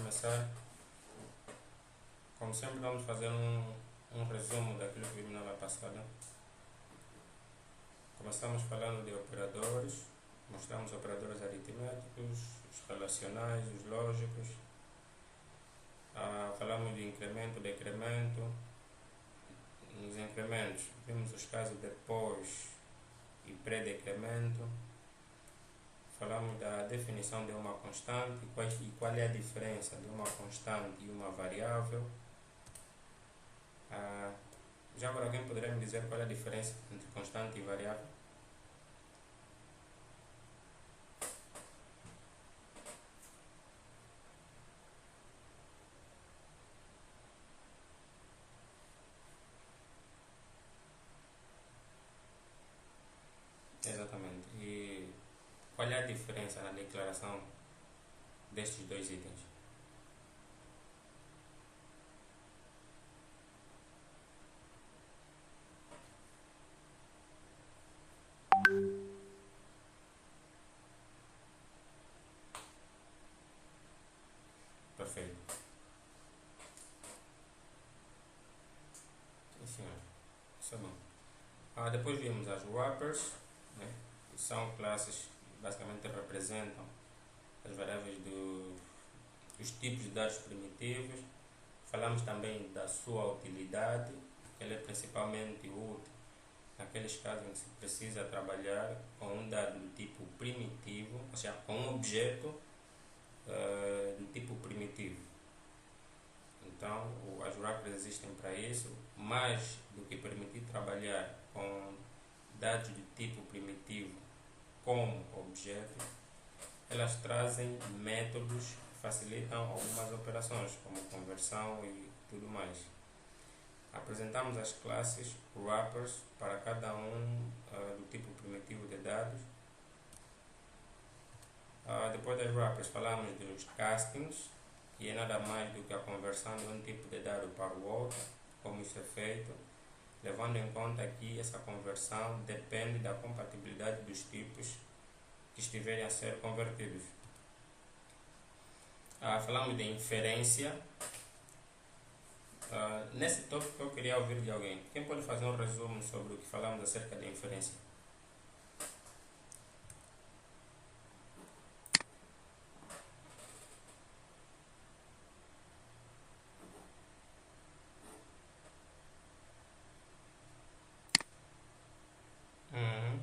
começar, como sempre, vamos fazer um resumo daquilo que vimos na aula passada. Começamos falando de operadores, mostramos operadores aritméticos, os relacionais, os lógicos. Falamos de incremento, decremento. Nos incrementos, vimos os casos de pós e pré-decremento. Falamos da definição de uma constante e qual é a diferença de uma constante e uma variável. Já agora, alguém poderia me dizer qual é a diferença entre constante e variável? Exatamente. E qual é a diferença na declaração destes dois itens? Perfeito. Sim, senhor. Isso é bom. Depois vimos as wrappers, né? Que são classes que basicamente representam as variáveis dos tipos de dados primitivos. Falamos também da sua utilidade, que ela é principalmente útil naqueles casos em que se precisa trabalhar com um dado do tipo primitivo, ou seja, com um objeto do tipo primitivo. Então, as wrappers existem para isso, mais do que permitir trabalhar com dados do tipo primitivo como objeto, elas trazem métodos que facilitam algumas operações, como conversão e tudo mais. Apresentamos as classes wrappers para cada um do tipo primitivo de dados. Depois das wrappers falamos dos castings, que é nada mais do que a conversão de um tipo de dado para o outro, como isso é feito, levando em conta que essa conversão depende da compatibilidade dos tipos que estiverem a ser convertidos. Falamos de inferência. Nesse tópico eu queria ouvir de alguém. Quem pode fazer um resumo sobre o que falamos acerca de inferência? Uhum.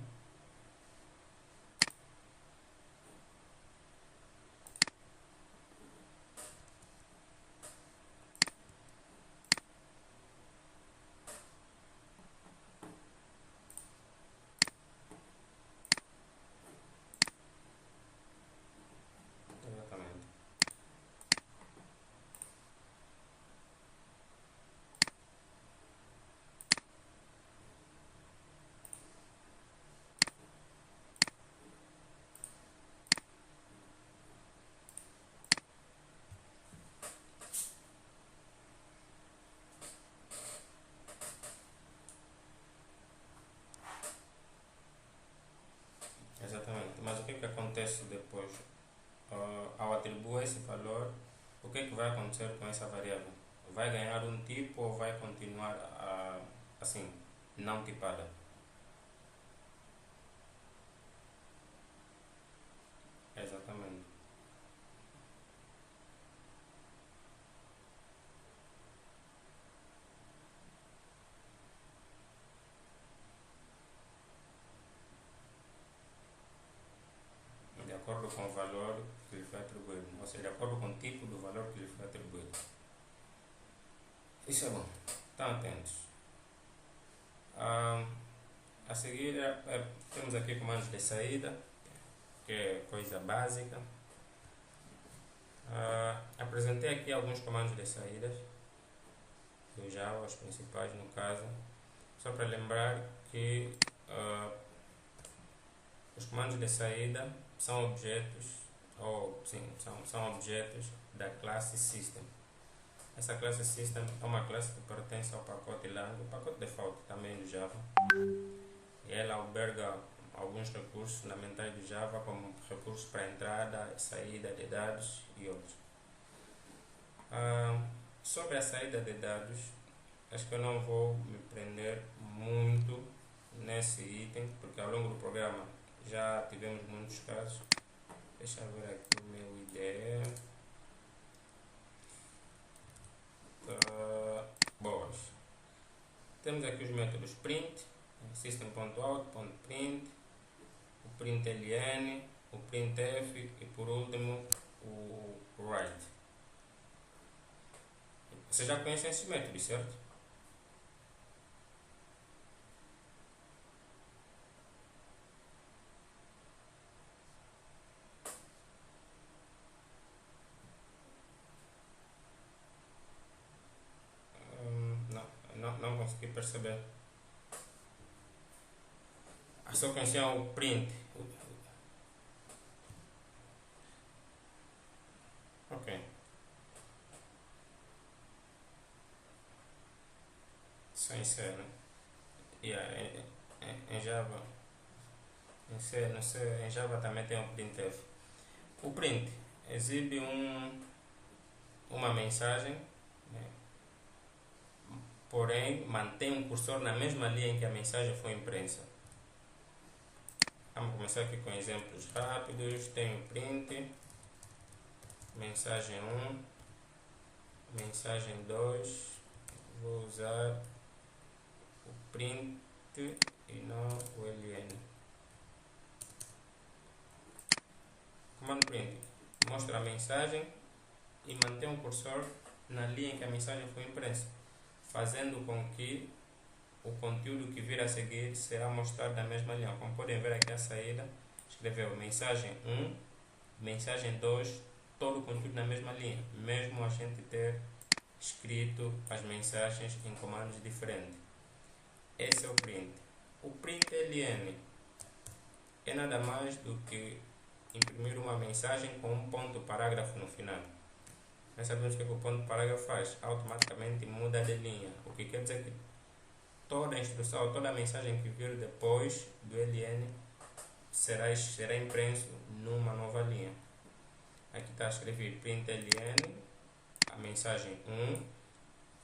Exatamente. Exatamente. Mas o que é que acontece depois? Ao atribuir esse valor, o que é que vai acontecer com essa variável? Vai ganhar um tipo ou vai continuar assim, não tipada? Exatamente. De acordo com o valor que lhe foi atribuído, ou seja, de acordo com o tipo do valor que lhe foi atribuído. Isso é bom. Estão atentos. A seguir, temos aqui comandos de saída, que é coisa básica. Apresentei aqui alguns comandos de saídas do Java, os principais no caso, só para lembrar que os comandos de saída são objetos, são objetos da classe System. Essa classe System é uma classe que pertence ao pacote Lang, o pacote default também do Java, e ela alberga alguns recursos fundamentais do Java, como recursos para entrada e saída de dados e outros. Sobre a saída de dados, acho que eu não vou me prender muito nesse item, porque ao longo do programa já tivemos muitos casos. Deixa eu ver aqui o meu IDE. Boas. Temos aqui os métodos print, system.out.print, o println, o printf e por último o write. Vocês já conhecem esses métodos, certo? Não consegui perceber. Só conheciam o print. Ok. Só em C, né? Yeah, em Java. Em Java também tem o printf. O print exibe uma mensagem, né? Porém mantém um cursor na mesma linha em que a mensagem foi impressa. Vamos começar aqui com exemplos rápidos. Tenho print, mensagem 1, mensagem 2. Vou usar o print e não o ln. Comando print mostra a mensagem e mantém o cursor na linha em que a mensagem foi impressa, fazendo com que o conteúdo que vir a seguir será mostrado na mesma linha. Como podem ver aqui a saída, escreveu mensagem 1, mensagem 2, todo o conteúdo na mesma linha, mesmo a gente ter escrito as mensagens em comandos diferentes. Esse é o print. O println é nada mais do que imprimir uma mensagem com um ponto parágrafo no final. Nós sabemos o que o ponto parágrafo faz, automaticamente muda de linha, o que quer dizer que toda a instrução, toda a mensagem que vir depois do ln será impresso numa nova linha. Aqui está a escrever println, a mensagem 1,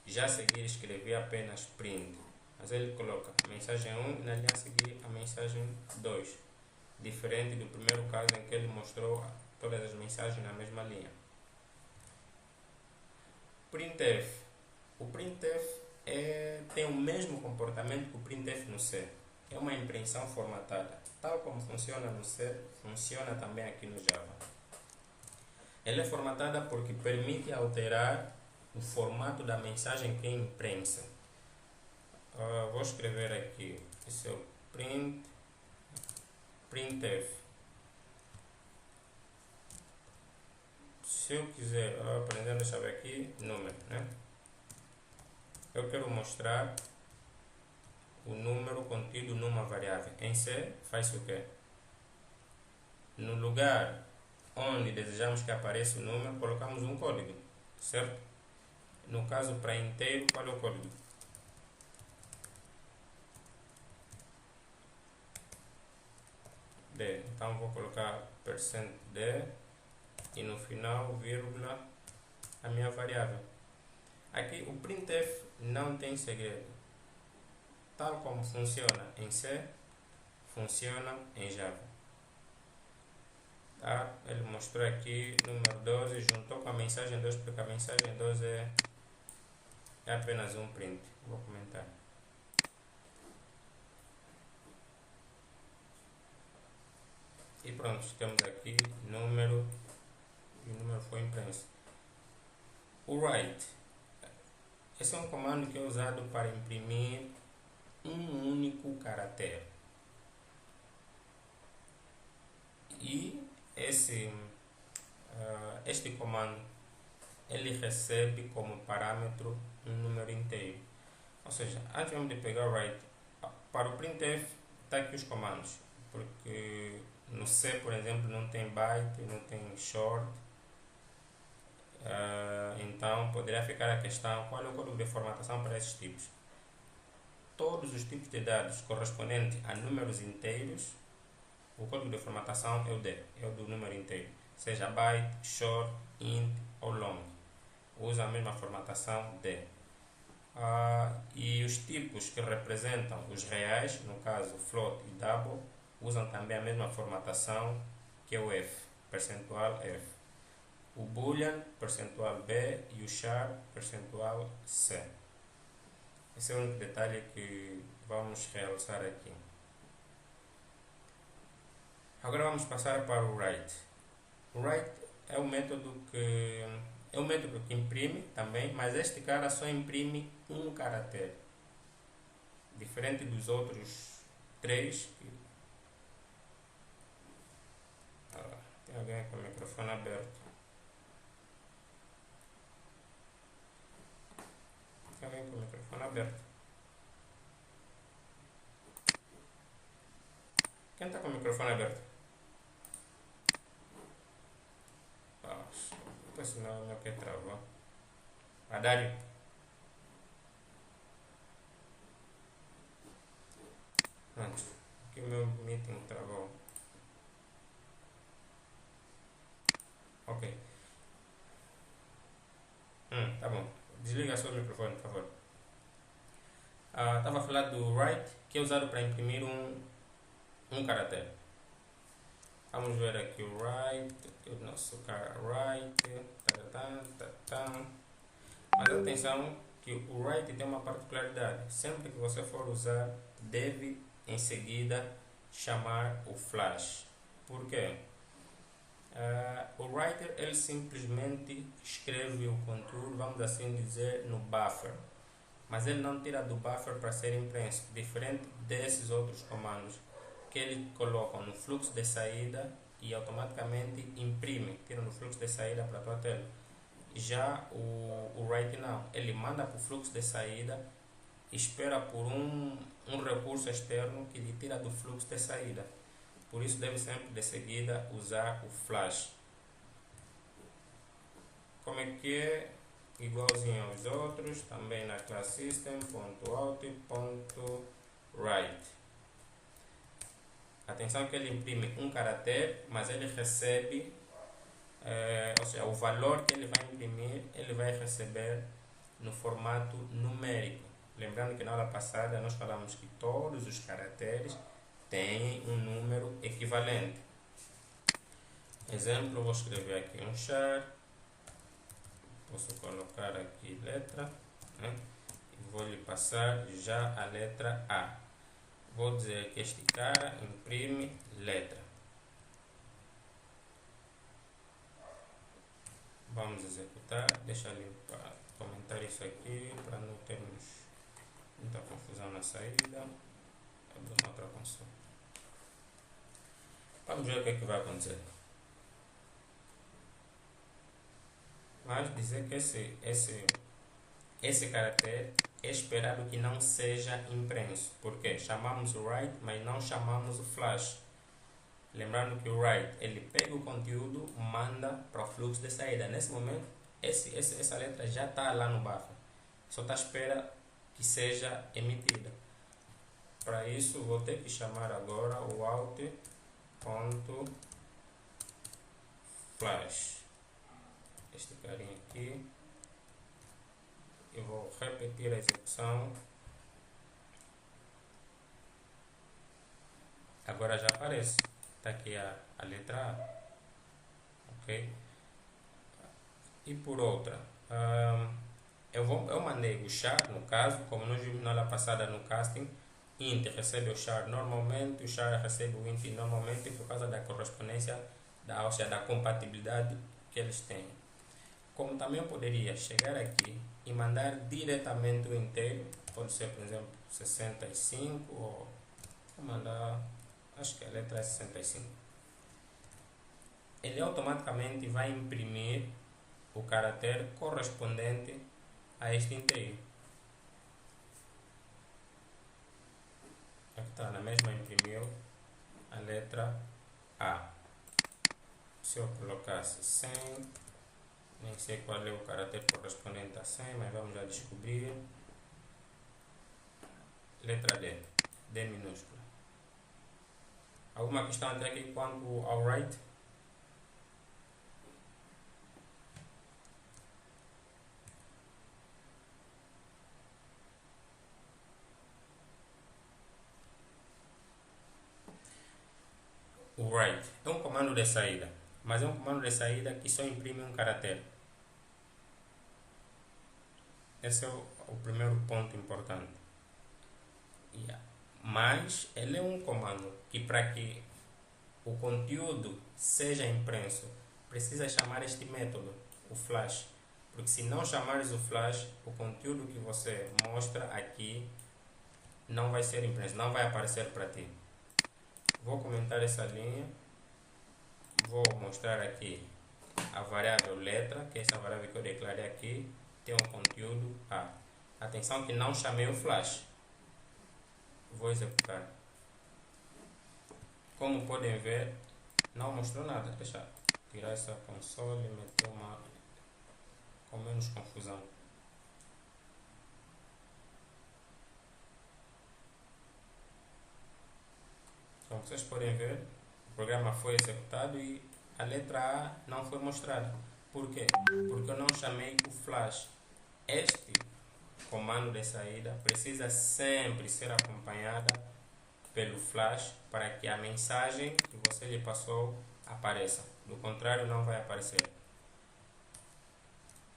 já a seguir escrevi apenas print, mas ele coloca a mensagem 1 e na linha a seguir a mensagem 2, diferente do primeiro caso em que ele mostrou todas as mensagens na mesma linha. Printf. O printf tem o mesmo comportamento que o printf no C. É uma impressão formatada. Tal como funciona no C, funciona também aqui no Java. Ela é formatada porque permite alterar o formato da mensagem que é impressa. Vou escrever aqui. Esse é o printf. Se eu quiser aprender, deixa eu ver aqui, número, né? Eu quero mostrar o número contido numa variável. Em C, faz o quê? No lugar onde desejamos que apareça o número, colocamos um código, certo? No caso, para inteiro, qual é o código? D. Então, vou colocar %d e no final, vírgula, a minha variável. Aqui, o printf não tem segredo. Tal como funciona em C, funciona em Java. Tá? Ele mostrou aqui número 12, juntou com a mensagem 2, porque a mensagem 12 é apenas um print. Vou comentar. E pronto, temos aqui número e o número foi impresso. O write. Esse é um comando que é usado para imprimir um único caractere. E este comando ele recebe como parâmetro um número inteiro. Ou seja, antes mesmo de pegar o write, para o printf está aqui os comandos, porque no C, por exemplo, não tem byte, não tem short. Então poderia ficar a questão: qual é o código de formatação para esses tipos? Todos os tipos de dados correspondentes a números inteiros, o código de formatação é o D, é o do número inteiro, seja byte, short, int ou long. usa a mesma formatação D. E os tipos que representam os reais, no caso float e double, usam também a mesma formatação que é o F, percentual F. O boolean, percentual B, e o char, percentual C. Esse é o único detalhe que vamos realçar aqui. Agora vamos passar para o write. O write é um método que imprime também, mas este cara só imprime um caractere. Diferente dos outros três. Tem alguém com o microfone aberto. Tem alguém com o microfone aberto. Quem está com o microfone aberto? Pois senão não quer travar. Adário. Pronto. Aqui o meu meeting travou. Ok. Tá bom. Desliga só o microfone, por favor. Estava a falar do write, que é usado para imprimir um caractere. Vamos ver aqui o write, o nosso cara write. Mas atenção que o write tem uma particularidade. Sempre que você for usar, deve em seguida chamar o flash. Por quê? O writer ele simplesmente escreve o conteúdo, vamos assim dizer, no buffer, mas ele não tira do buffer para ser impresso, diferente desses outros comandos que ele coloca no fluxo de saída e automaticamente imprime, tira no fluxo de saída para a tua tela. Já o write não, ele manda para o fluxo de saída, espera por um recurso externo que lhe tira do fluxo de saída. Por isso deve sempre de seguida usar o flash. Como é que é? Igualzinho aos outros, também na class system.out.write. Atenção que ele imprime um caractere, mas ele recebe, ou seja, o valor que ele vai imprimir, ele vai receber no formato numérico. Lembrando que na aula passada nós falamos que todos os caracteres têm um número equivalente. Exemplo, vou escrever aqui um char, posso colocar aqui letra, né? E vou lhe passar já a letra A. Vou dizer que este cara imprime letra. Vamos executar, deixa eu comentar isso aqui para não termos muita confusão na saída. Abro uma outra console. Vamos ver o que é que vai acontecer. Mas dizer que esse caractere é esperado que não seja impresso. Porque chamamos o write, mas não chamamos o flash. Lembrando que o write, ele pega o conteúdo, manda para o fluxo de saída. Nesse momento, essa letra já está lá no buffer. Só está à espera que seja emitida. Para isso, vou ter que chamar agora o out.flash. Este carinha aqui. Eu vou repetir a execução. Agora já aparece. Está aqui a letra A. Ok? E por outra, eu mandei o char, no caso, como nós vimos na aula passada no casting, int recebe o char normalmente, o char recebe o int normalmente por causa da correspondência, ou seja, da compatibilidade que eles têm. Como também eu poderia chegar aqui e mandar diretamente o inteiro, pode ser, por exemplo, 65, ou vou mandar, acho que a letra é 65. Ele automaticamente vai imprimir o caractere correspondente a este inteiro. Aqui está, na mesma imprimiu a letra A. Se eu colocasse 100, nem sei qual é o caractere correspondente a 100, mas vamos já descobrir. Letra D, D minúscula. Alguma questão até aqui quanto ao write? write é um comando de saída, mas é um comando de saída que só imprime um caractere. Esse é o primeiro ponto importante. Yeah. Mas ele é um comando que, para que o conteúdo seja impresso, precisa chamar este método, o flash. Porque se não chamares o flash, o conteúdo que você mostra aqui não vai ser impresso, não vai aparecer para ti. Vou comentar essa linha. Vou mostrar aqui a variável letra, que é essa variável que eu declarei aqui, tem um conteúdo A. Atenção que não chamei o flash. Vou executar. Como podem ver, não mostrou nada. Deixa eu tirar essa console e meter uma com menos confusão. Como vocês podem ver, o programa foi executado e a letra A não foi mostrada. Por quê? Porque eu não chamei o flash. Este comando de saída precisa sempre ser acompanhada pelo flash para que a mensagem que você lhe passou apareça. Do contrário, não vai aparecer.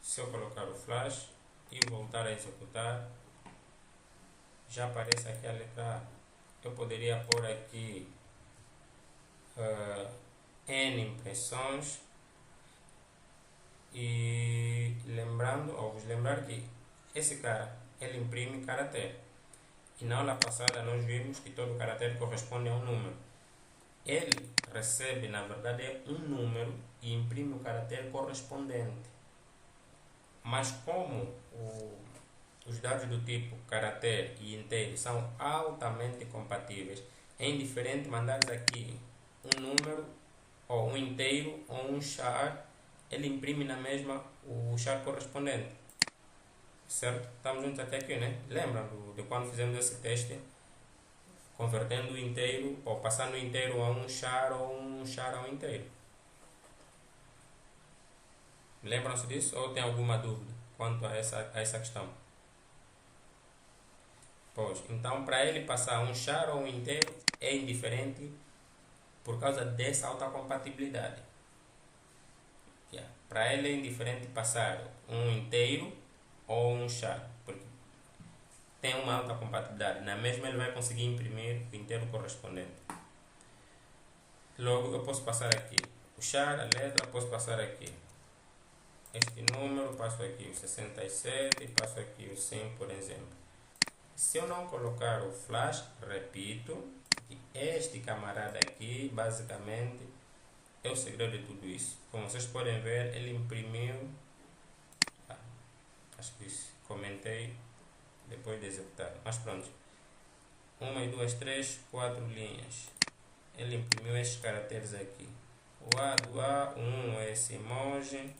Se eu colocar o flash e voltar a executar, já aparece aqui a letra A. Eu poderia pôr aqui N impressões e vos lembrar que esse cara, ele imprime caractere. E na aula passada nós vimos que todo caractere corresponde a um número. Ele recebe, na verdade, um número e imprime o caractere correspondente. Mas como os dados do tipo caractere e inteiro são altamente compatíveis, é indiferente mandares aqui um número, ou um inteiro, ou um char, ele imprime na mesma o char correspondente. Certo? Estamos juntos até aqui, né? Lembra de quando fizemos esse teste? Convertendo o inteiro, ou passando o inteiro a um char, ou um char a um inteiro. Lembram-se disso? Ou tem alguma dúvida quanto a essa questão? Pois, então para ele passar um char ou um inteiro é indiferente por causa dessa alta compatibilidade. Yeah. Para ele é indiferente passar um inteiro ou um char, porque tem uma alta compatibilidade. Na mesma ele vai conseguir imprimir o inteiro correspondente. Logo eu posso passar aqui o char, a letra, posso passar aqui este número, passo aqui o 67 e passo aqui o 100, por exemplo. Se eu não colocar o flash, repito, que este camarada aqui, basicamente, é o segredo de tudo isso. Como vocês podem ver, ele imprimiu, acho que comentei depois de executar, mas pronto. 1, 2, 3, 4 linhas. Ele imprimiu estes caracteres aqui. O A do A, 1 é esse emoji,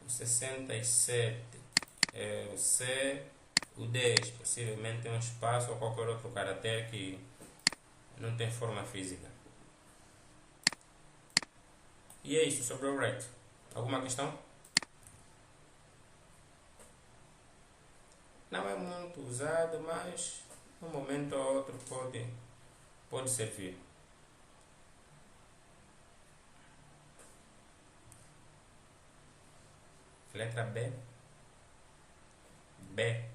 o 67 é o C, o 10 possivelmente tem um espaço ou qualquer outro caractere que não tem forma física. E é isso sobre o write. Alguma questão? Não é muito usado, mas um momento ou outro pode servir. Letra B. B.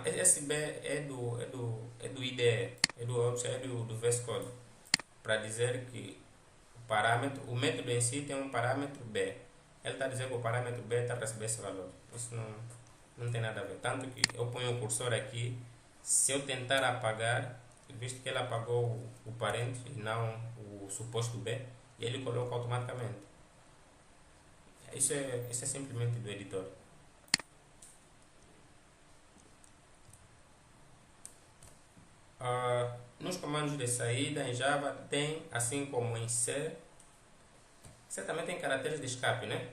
Esse B é do IDE, do VS Code, para dizer que o método em si tem um parâmetro B. Ele está dizendo que o parâmetro B está a receber esse valor. Isso não tem nada a ver. Tanto que eu ponho o cursor aqui, se eu tentar apagar, visto que ele apagou o parente e não o suposto B, e ele coloca automaticamente. Isso é simplesmente do editor. Nos comandos de saída em Java tem, assim como em C, você também tem caracteres de escape, né?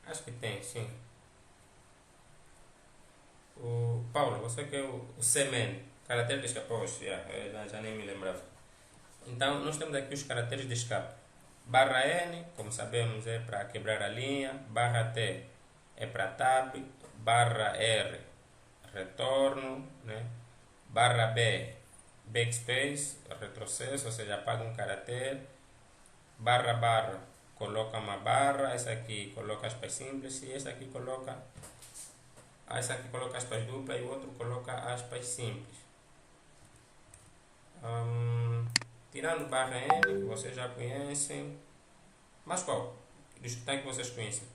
Acho que tem, sim. O Paulo, você quer o CMN, caractere de escape, já nem me lembrava. Então, nós temos aqui os caracteres de escape. Barra N, como sabemos, é para quebrar a linha. Barra T é para tab. Barra R, retorno, né? Barra B, backspace, retrocesso, ou seja, apaga um caractere. Barra barra, coloca uma barra. Essa aqui coloca aspas simples e essa aqui coloca aspas duplas e o outro coloca aspas simples. Tirando barra N, que vocês já conhecem. Mas qual? Dos que tem que vocês conhecem?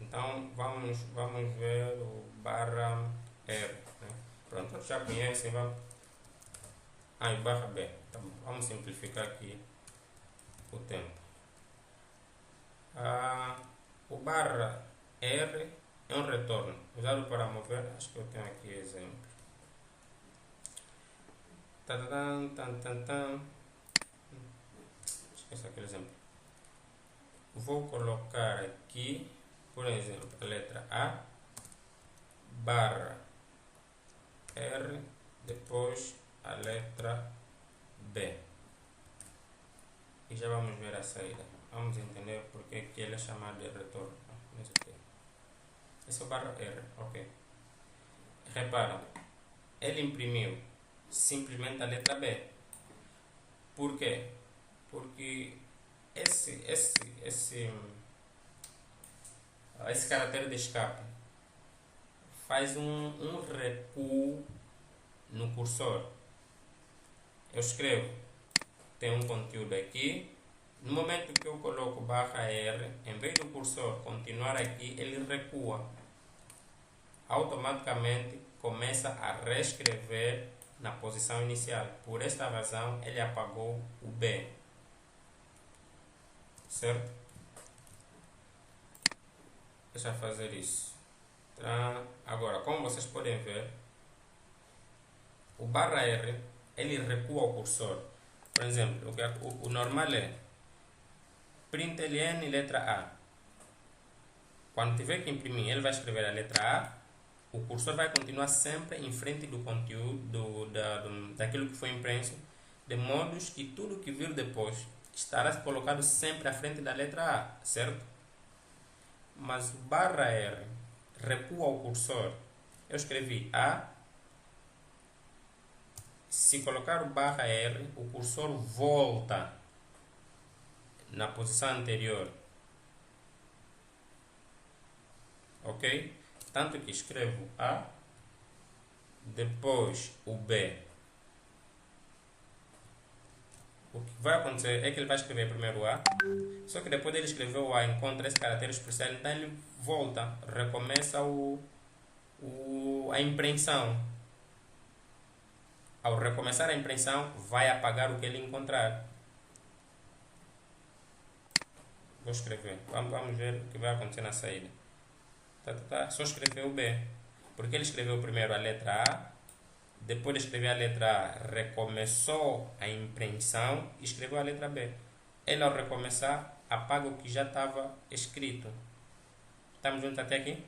Então vamos ver o barra R. Né? Pronto, todos já conhecem. Vamos. E barra B. Tá bom. Vamos simplificar aqui o tempo. O barra R é um retorno usado para mover. Acho que eu tenho aqui exemplo. Esqueci aquele exemplo. Vou colocar aqui, por exemplo, a letra A, barra R, depois a letra B. E já vamos ver a saída. Vamos entender porque que ele é chamado de retorno. Esse é o barra R, ok. Repara, ele imprimiu simplesmente a letra B. Por quê? Porque esse caractere de escape faz um recuo no cursor. Eu escrevo, tem um conteúdo aqui. No momento que eu coloco barra R, em vez do cursor continuar aqui, ele recua. Automaticamente começa a reescrever na posição inicial. Por esta razão, ele apagou o B. Certo? Deixa eu fazer isso. Agora, como vocês podem ver, o barra R, ele recua o cursor. Por exemplo, o normal é print ln letra A. Quando tiver que imprimir, ele vai escrever a letra A. O cursor vai continuar sempre em frente do conteúdo daquilo que foi impresso, de modo que tudo que vir depois estará colocado sempre à frente da letra A, certo? Mas o barra R recua o cursor. Eu escrevi A. Se colocar o barra R, o cursor volta na posição anterior. Ok? Tanto que escrevo A, depois o B. O que vai acontecer é que ele vai escrever primeiro A, só que depois dele escrever o A, encontra esse caractere especial, então ele volta, recomeça a impressão. Ao recomeçar a impressão, vai apagar o que ele encontrar. Vou escrever, vamos ver o que vai acontecer na saída. Só escrever o B, porque ele escreveu primeiro a letra A, depois de escrever a letra A, recomeçou a impressão e escreveu a letra B. Ele, ao recomeçar, apaga o que já estava escrito. Estamos juntos até aqui?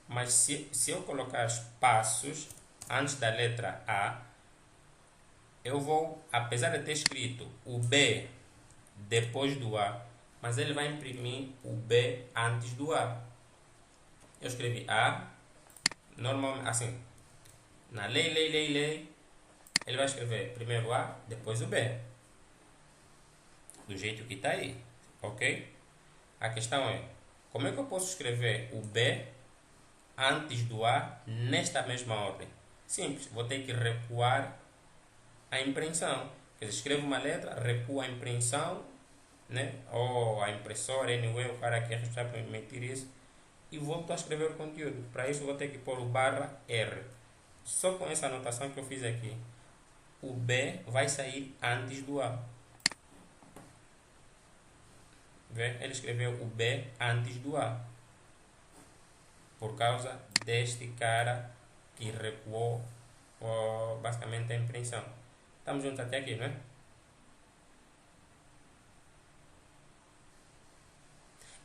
Mas se eu colocar espaços antes da letra A, eu vou, apesar de ter escrito o B depois do A, mas ele vai imprimir o B antes do A. Eu escrevi A, normalmente assim, na lei, ele vai escrever primeiro A, depois o B. Do jeito que está aí, ok? A questão é, como é que eu posso escrever o B antes do A nesta mesma ordem? Simples, vou ter que recuar a impressão. Quer dizer, escrevo uma letra, recuo a impressão, né? Ou a impressora, anyway, o cara que é responsável por emitir isso, e volto a escrever o conteúdo. Para isso vou ter que pôr o barra R. Só com essa anotação que eu fiz aqui, o B vai sair antes do A. Vê? Ele escreveu o B antes do A, por causa deste cara que recuou basicamente a impressão. Estamos juntos até aqui, não é?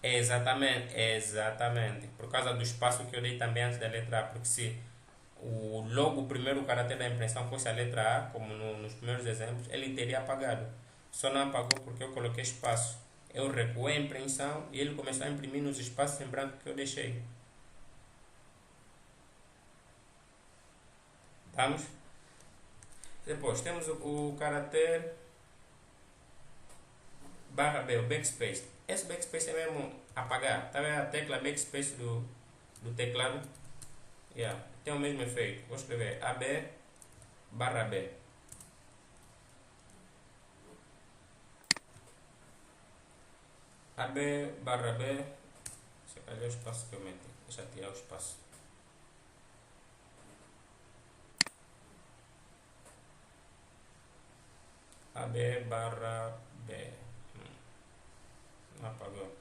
exatamente. Por causa do espaço que eu dei também antes da letra A, porque se logo o primeiro caráter da impressão fosse a letra A, como nos primeiros exemplos, ele teria apagado. Só não apagou porque eu coloquei espaço. Eu recuei a impressão e ele começou a imprimir nos espaços em branco que eu deixei. Vamos? Depois temos o caráter barra B, o backspace. Esse backspace é mesmo apagar. Tá vendo a tecla backspace do teclado? Yeah. Tem o mesmo efeito. Vou escrever AB barra B. AB barra B. Se calhar o espaço que eu meti. Deixa eu tirar o espaço. AB barra B. Não apagou.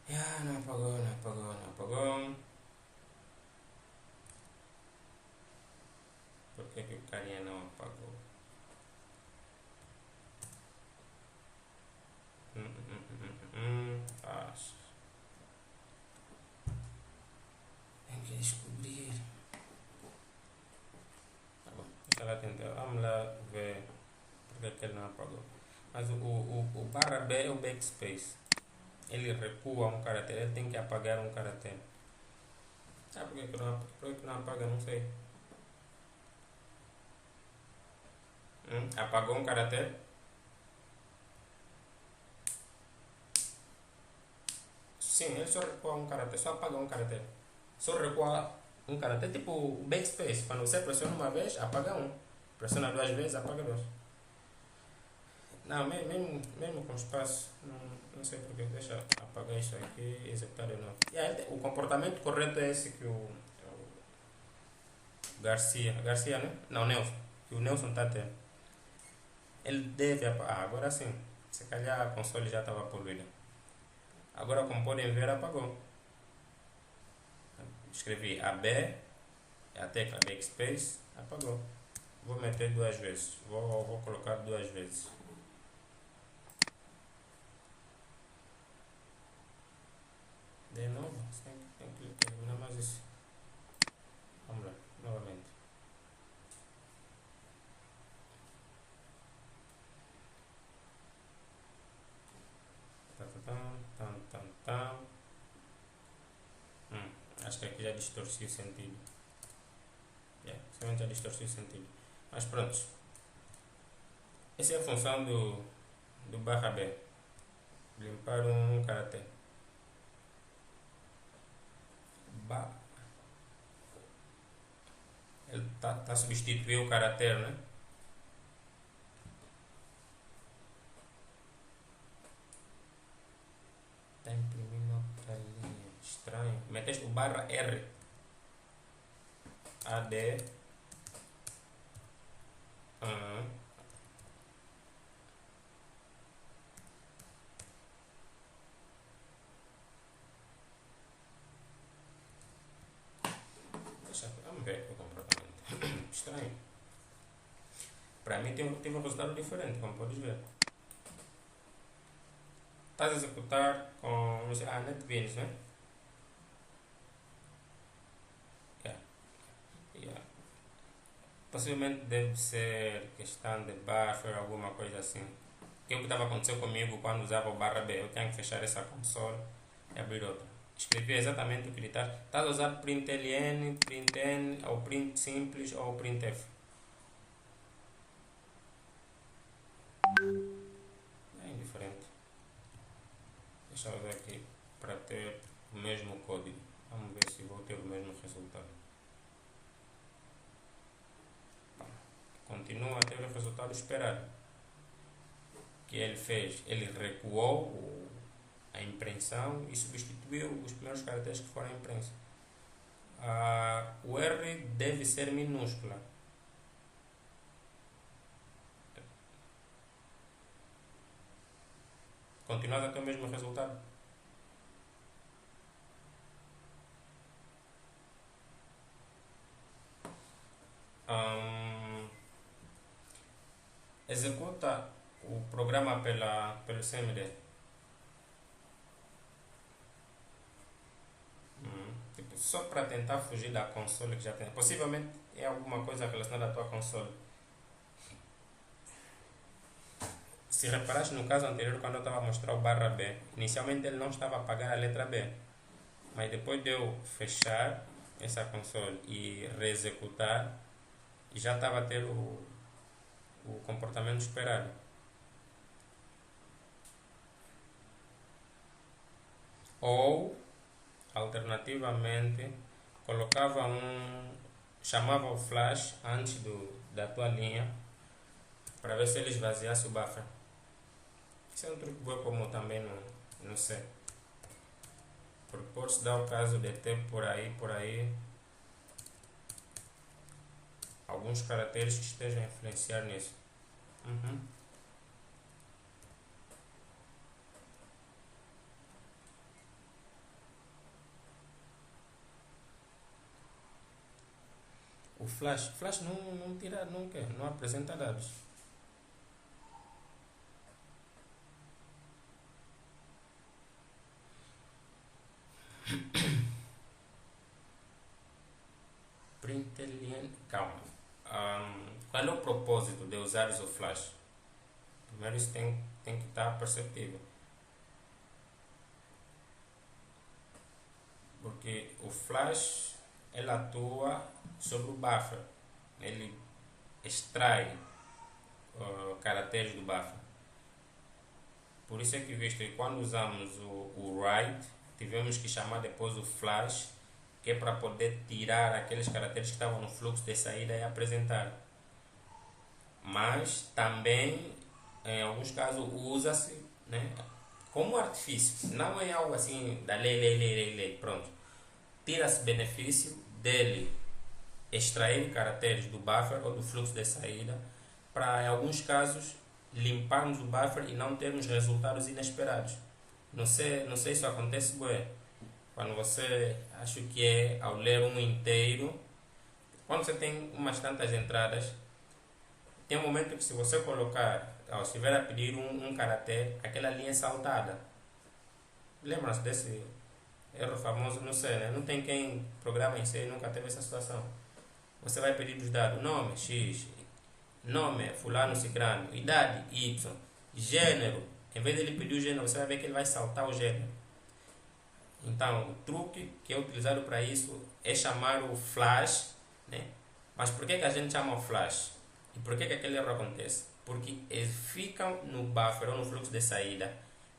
Não apagou, não apagou, não apagou. Por que o carinha não apagou? Tem que descobrir. Tá bom, deixa lá tentar. Vamos lá ver porque que ele não apagou. Mas o barra B é o backspace. Ele recua um caractere, ele tem que apagar um caractere. Por que não apaga? Não sei. Apagou um caractere? Sim, ele só recua um caractere, só apaga um caractere. Só recua um caractere, tipo o backspace. Quando você pressiona uma vez, apaga um. Pressiona duas vezes, apaga dois. Não, mesmo com espaço, não sei porque. Deixa apagar isso aqui e executar de novo. O comportamento correto é esse que o Garcia, né? Não, Nelson. Que o Nelson está tendo. Ele deve apagar. Agora sim. Se calhar a console já estava poluída. Agora, como podem ver, apagou. Escrevi AB, é a tecla backspace, apagou. Vou meter duas vezes. Vou colocar duas vezes. De novo, tem que terminar mais isso. Vamos lá, novamente. Acho que aqui já distorci o sentido. Somente já distorci o sentido. Mas pronto. Essa é a função do barra B. Limpar um caractere. Ele está a substituir o caractere, né? Está imprimindo outra linha. Estranho. Meteste o barra R. AD. Vamos ver o comportamento. Estranho. Para mim teve um resultado diferente, como podes ver. Estás a executar com NetBeans, né? Possivelmente deve ser questão de buffer, alguma coisa assim. Que é o que estava acontecendo comigo quando usava o barra B. Eu tenho que fechar essa console e abrir outra. Escrevi exatamente o que ele está. Estás a usar println, printn, ou print simples ou printf. É indiferente. Deixa eu ver aqui para ter o mesmo código. Vamos ver se vou ter o mesmo resultado. Continua a ter o resultado esperado. Que ele fez? Ele recuou a impressão e substituiu os primeiros caracteres que foram impressos. O R deve ser minúscula. Continua a ter o mesmo resultado. Executa o programa pelo CMD. Tipo, só para tentar fugir da console que já tem. Possivelmente é alguma coisa relacionada à tua console. Se reparaste no caso anterior, quando eu estava a mostrar o barra B, inicialmente ele não estava a apagar a letra B. Mas depois de eu fechar essa console e reexecutar, já estava a ter o comportamento esperado. Ou, alternativamente, colocava chamava o flash antes da tua linha para ver se ele esvaziasse o buffer. Isso é um truque bom como também não sei. Porque pode-se dar o caso de ter por aí alguns caracteres que estejam a influenciar nisso. O flash não tira, não apresenta dados. Println, calma. Qual é o propósito de usares o flash? Primeiro isso tem que estar perceptível. Porque o flash ele atua sobre o buffer. Ele extrai caracteres do buffer. Por isso é que visto que quando usamos o write, tivemos que chamar depois o flash, que é para poder tirar aqueles caracteres que estavam no fluxo de saída e apresentar. Mas também, em alguns casos, usa-se, né, como artifício. Não é algo assim da lei, pronto. Tira-se benefício dele extrair caracteres do buffer ou do fluxo de saída para, em alguns casos, limparmos o buffer e não termos resultados inesperados. Não sei se isso acontece bem. Quando você acha que é ao ler um inteiro, quando você tem umas tantas entradas, tem um momento que se você colocar, ou estiver a pedir um caractere, aquela linha é saltada. Lembram-se desse erro famoso? Não sei, né? Não tem quem programa em C e nunca teve essa situação. Você vai pedir os dados, nome X, nome fulano cicrano, idade Y, gênero. Em vez de ele pedir o gênero, você vai ver que ele vai saltar o gênero. Então, o truque que é utilizado para isso é chamar o flash, né? Mas por que a gente chama o flash? E por que aquele erro acontece? Porque ficam no buffer ou no fluxo de saída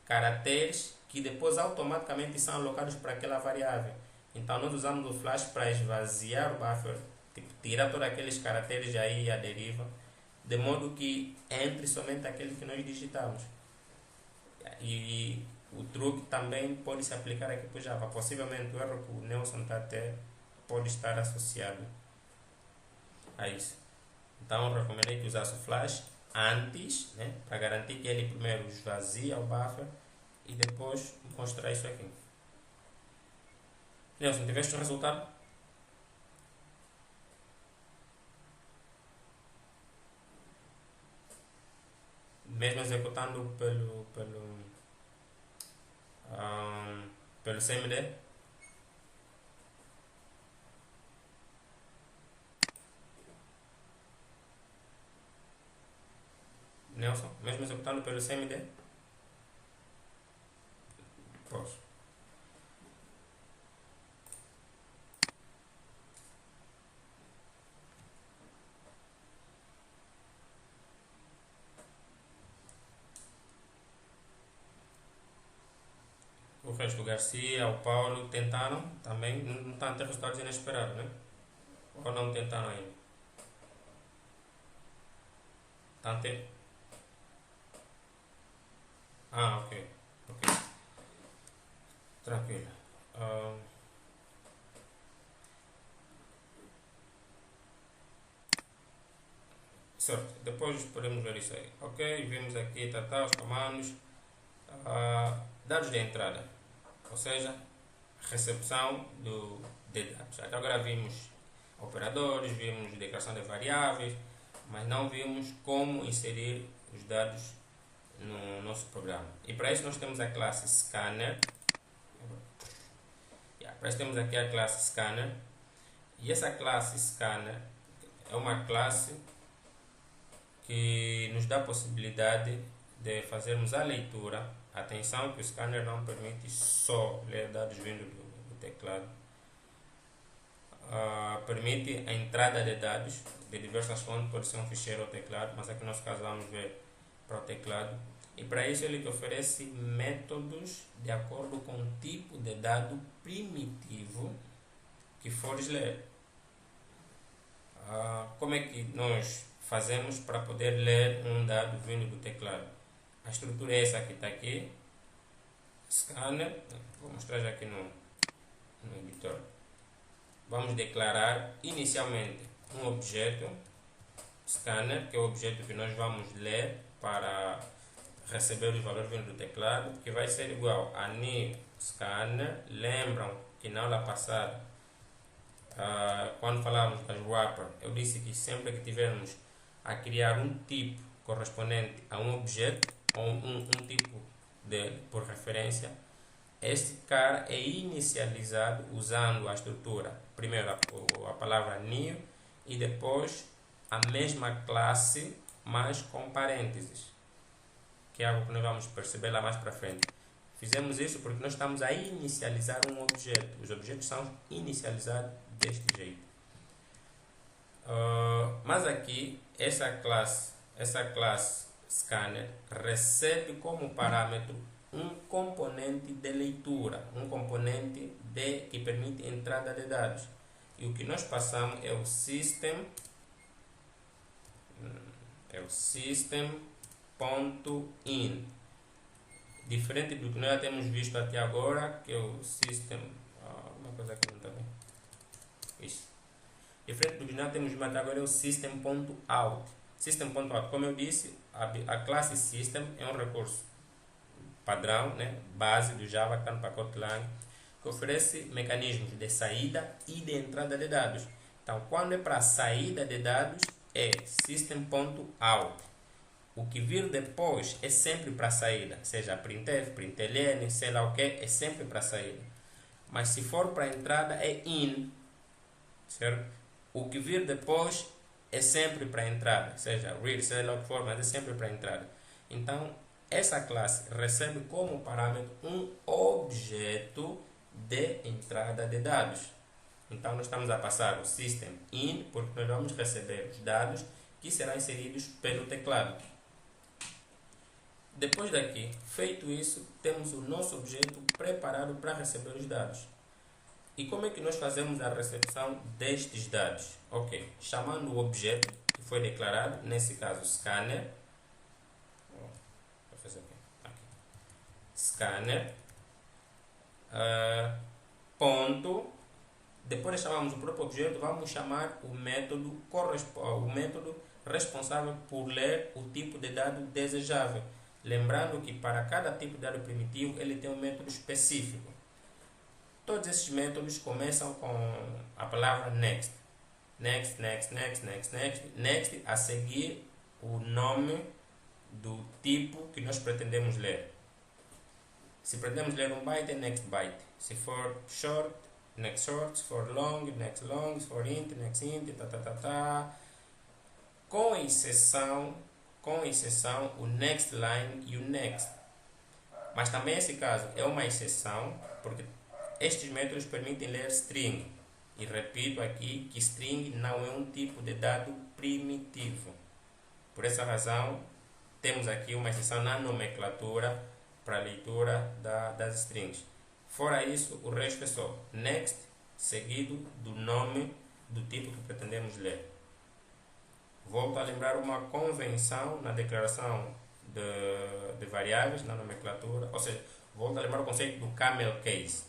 caracteres que depois automaticamente são alocados para aquela variável. Então, nós usamos o flash para esvaziar o buffer, tipo, tirar todos aqueles caracteres aí à deriva, de modo que entre somente aquele que nós digitamos. E o truque também pode se aplicar aqui para o Java. Possivelmente o erro que o Nelson está a ter pode estar associado a isso. Então eu recomendei que usasse o flash antes, né, para garantir que ele primeiro esvazia o buffer e depois mostrar isso aqui. Nelson, tiveste o resultado? Mesmo executando pelo CMD? Nelson, mesmo executando pelo CMD? Pois. O resto, o Garcia, o Paulo tentaram também, não estão a ter resultados inesperados, né? Ou não tentaram ainda? Estão a ter? Ah, ok. Tranquilo. Certo, depois podemos ver isso aí. Ok, vimos aqui os comandos. Dados de entrada, ou seja, recepção de dados. Até agora vimos operadores, vimos declaração de variáveis, mas não vimos como inserir os dados no nosso programa. E para isso nós temos a classe Scanner. Para isso temos aqui a classe Scanner. E essa classe Scanner é uma classe que nos dá a possibilidade de fazermos a leitura. Atenção que o scanner não permite só ler dados vindos do teclado. Permite a entrada de dados de diversas fontes, pode ser um ficheiro ou teclado, mas aqui no nosso caso vamos ver para o teclado. E para isso ele te oferece métodos de acordo com o tipo de dado primitivo que fores ler. Como é que nós fazemos para poder ler um dado vindo do teclado? A estrutura é essa que está aqui. Scanner. Vou mostrar já aqui no editor. Vamos declarar inicialmente um objeto scanner, que é o objeto que nós vamos ler para receber os valores vindo do teclado, que vai ser igual a new scanner. Lembram que na aula passada, quando falávamos das wrapper, eu disse que sempre que tivermos a criar um tipo correspondente a um objeto ou um tipo por referência, este cara é inicializado usando a estrutura, primeiro a palavra new e depois a mesma classe, mas com parênteses, que é algo que nós vamos perceber lá mais para frente. Fizemos isso porque nós estamos a inicializar um objeto. Os objetos são inicializados deste jeito. Mas aqui, essa classe scanner recebe como parâmetro um componente de leitura, um componente que permite entrada de dados. E o que nós passamos é o system.in. Diferente do que nós já temos visto até agora, que é o system. Uma coisa que não está bem. Isso. Diferente do que nós temos visto até agora é o system.out. System.out, como eu disse, a classe system é um recurso padrão, né, base do Java que está no pacote Lang, que oferece mecanismos de saída e de entrada de dados. Então, quando é para saída de dados, é system.out. O que vir depois é sempre para saída, seja printf, println, sei lá o que, é sempre para saída. Mas se for para entrada é in, certo? O que vir depois é sempre para entrada, seja read, sei lá o que for, mas é sempre para entrada. Então, essa classe recebe como parâmetro um objeto de entrada de dados. Então, nós estamos a passar o system in, porque nós vamos receber os dados que serão inseridos pelo teclado. Depois daqui, feito isso, temos o nosso objeto preparado para receber os dados. E como é que nós fazemos a recepção destes dados? Ok, chamando o objeto que foi declarado, nesse caso scanner. Vou fazer aqui. Scanner. Ponto. Depois de chamarmos o próprio objeto, vamos chamar o método responsável por ler o tipo de dado desejável. Lembrando que para cada tipo de dado primitivo ele tem um método específico. Todos esses métodos começam com a palavra next. Next, next, next, next, next. Next a seguir o nome do tipo que nós pretendemos ler. Se pretendemos ler um byte, é next byte. Se for short, next short. Se for long, next long. Se for int, next int, Com exceção o next line e o next. Mas também esse caso é uma exceção, porque estes métodos permitem ler string. E repito aqui que string não é um tipo de dado primitivo. Por essa razão, temos aqui uma exceção na nomenclatura para a leitura das strings. Fora isso, o resto é só next, seguido do nome do tipo que pretendemos ler. Volto a lembrar uma convenção na declaração de variáveis na nomenclatura, ou seja, volto a lembrar o conceito do camel case.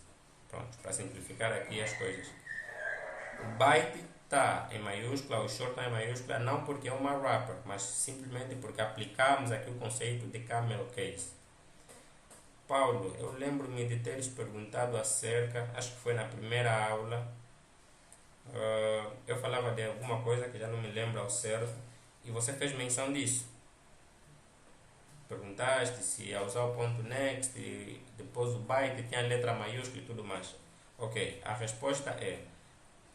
Pronto, para simplificar aqui as coisas. O byte está em maiúscula, o short está em maiúscula, não porque é uma wrapper, mas simplesmente porque aplicamos aqui o conceito de camel case. Paulo, eu lembro-me de teres perguntado acerca, acho que foi na primeira aula, eu falava de alguma coisa que já não me lembro ao certo, e você fez menção disso. perguntaste se ia usar o ponto next, e depois o byte tinha letra maiúscula e tudo mais. Ok, a resposta é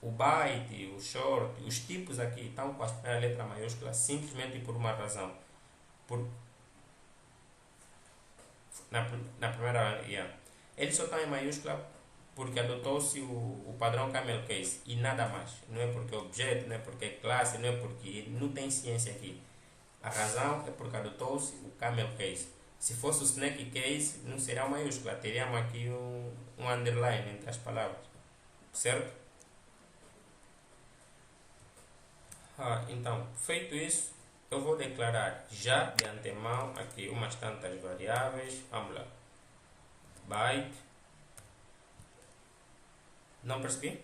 o byte, o short, os tipos aqui estão com a letra maiúscula simplesmente por uma razão. Por, na primeira, yeah. Eles só estão em maiúscula porque adotou-se o padrão camel case e nada mais. Não é porque é objeto, não é porque é classe, não é porque não tem ciência aqui. A razão é porque adotou-se o camel case. Se fosse o snake case, não seria maiúscula, teríamos aqui um underline entre as palavras, certo? Então, feito isso, eu vou declarar já de antemão aqui umas tantas variáveis. Vamos lá. Byte. Não percebi?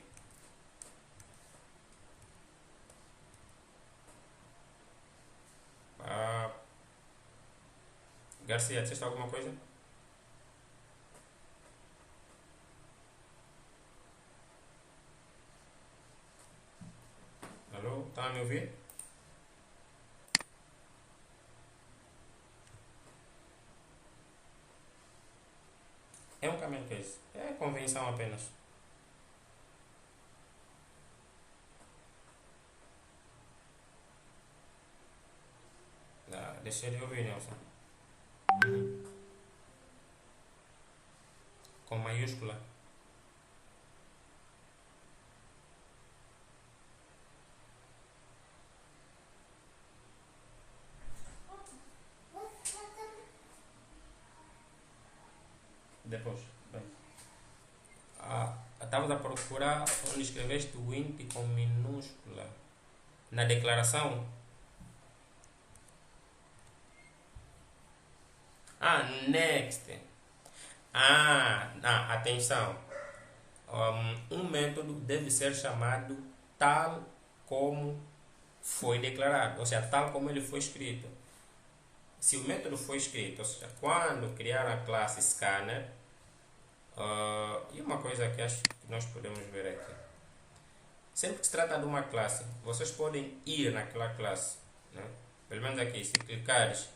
Garcia, disseste alguma coisa? Alô? Está a me ouvir? É um camel case. É convenção apenas. Deixa ele ouvir, Nelson. Com maiúscula. Depois. Bem. Estavas a procurar onde escreveste o int com minúscula. Na declaração. Next. Atenção. Um método deve ser chamado tal como foi declarado, ou seja, tal como ele foi escrito. Se o método foi escrito, ou seja, quando criar a classe scanner, e uma coisa que acho que nós podemos ver aqui, sempre que se trata de uma classe, vocês podem ir naquela classe, né? Pelo menos aqui, se clicares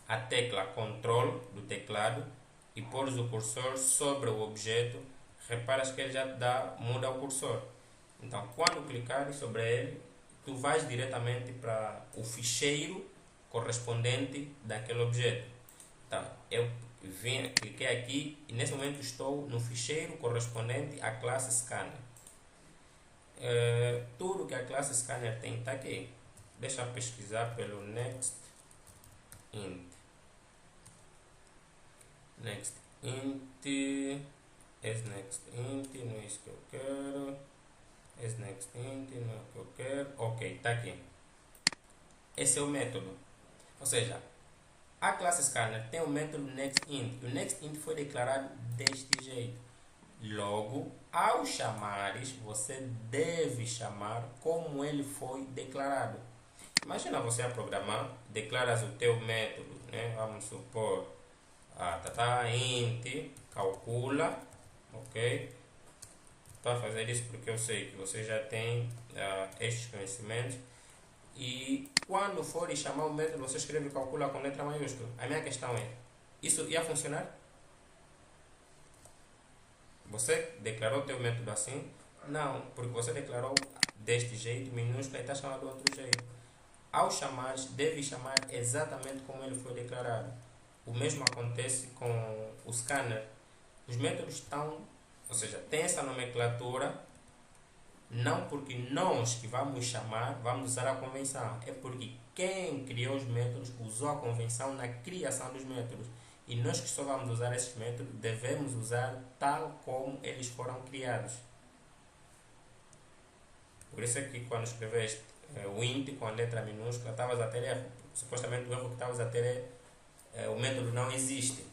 a tecla Ctrl do teclado e pôres o cursor sobre o objeto, reparas que ele já muda o cursor. Então, quando clicares sobre ele, tu vais diretamente para o ficheiro correspondente daquele objeto. Então, eu cliquei aqui e nesse momento estou no ficheiro correspondente à classe scanner. Tudo que a classe scanner tem está aqui. Deixa eu pesquisar pelo next int. Next int. Next int, não é isso que eu quero. Next int, não é o que eu quero. Ok, está aqui. Esse é o método. Ou seja, a classe scanner tem o método nextInt. O nextInt foi declarado deste jeito. Logo, ao chamares, você deve chamar como ele foi declarado. Imagina você a programar, declaras o teu método, né? Vamos supor, int, calcula, ok? Estou a fazer isso porque eu sei que você já tem estes conhecimentos. E quando for chamar o método, você escreve calcula com letra maiúscula. A minha questão é, isso ia funcionar? Você declarou o teu método assim? Não, porque você declarou deste jeito, minúscula, e está chamando de outro jeito. Ao chamar, deve chamar exatamente como ele foi declarado. O mesmo acontece com o scanner. Os métodos estão, ou seja, tem essa nomenclatura, não porque nós que vamos chamar, vamos usar a convenção. É porque quem criou os métodos usou a convenção na criação dos métodos. E nós que só vamos usar esses métodos, devemos usar tal como eles foram criados. Por isso é que quando escreveste o int com a letra minúscula, estavas a ter erro. Supostamente o erro que estavas a ter é o método não existe.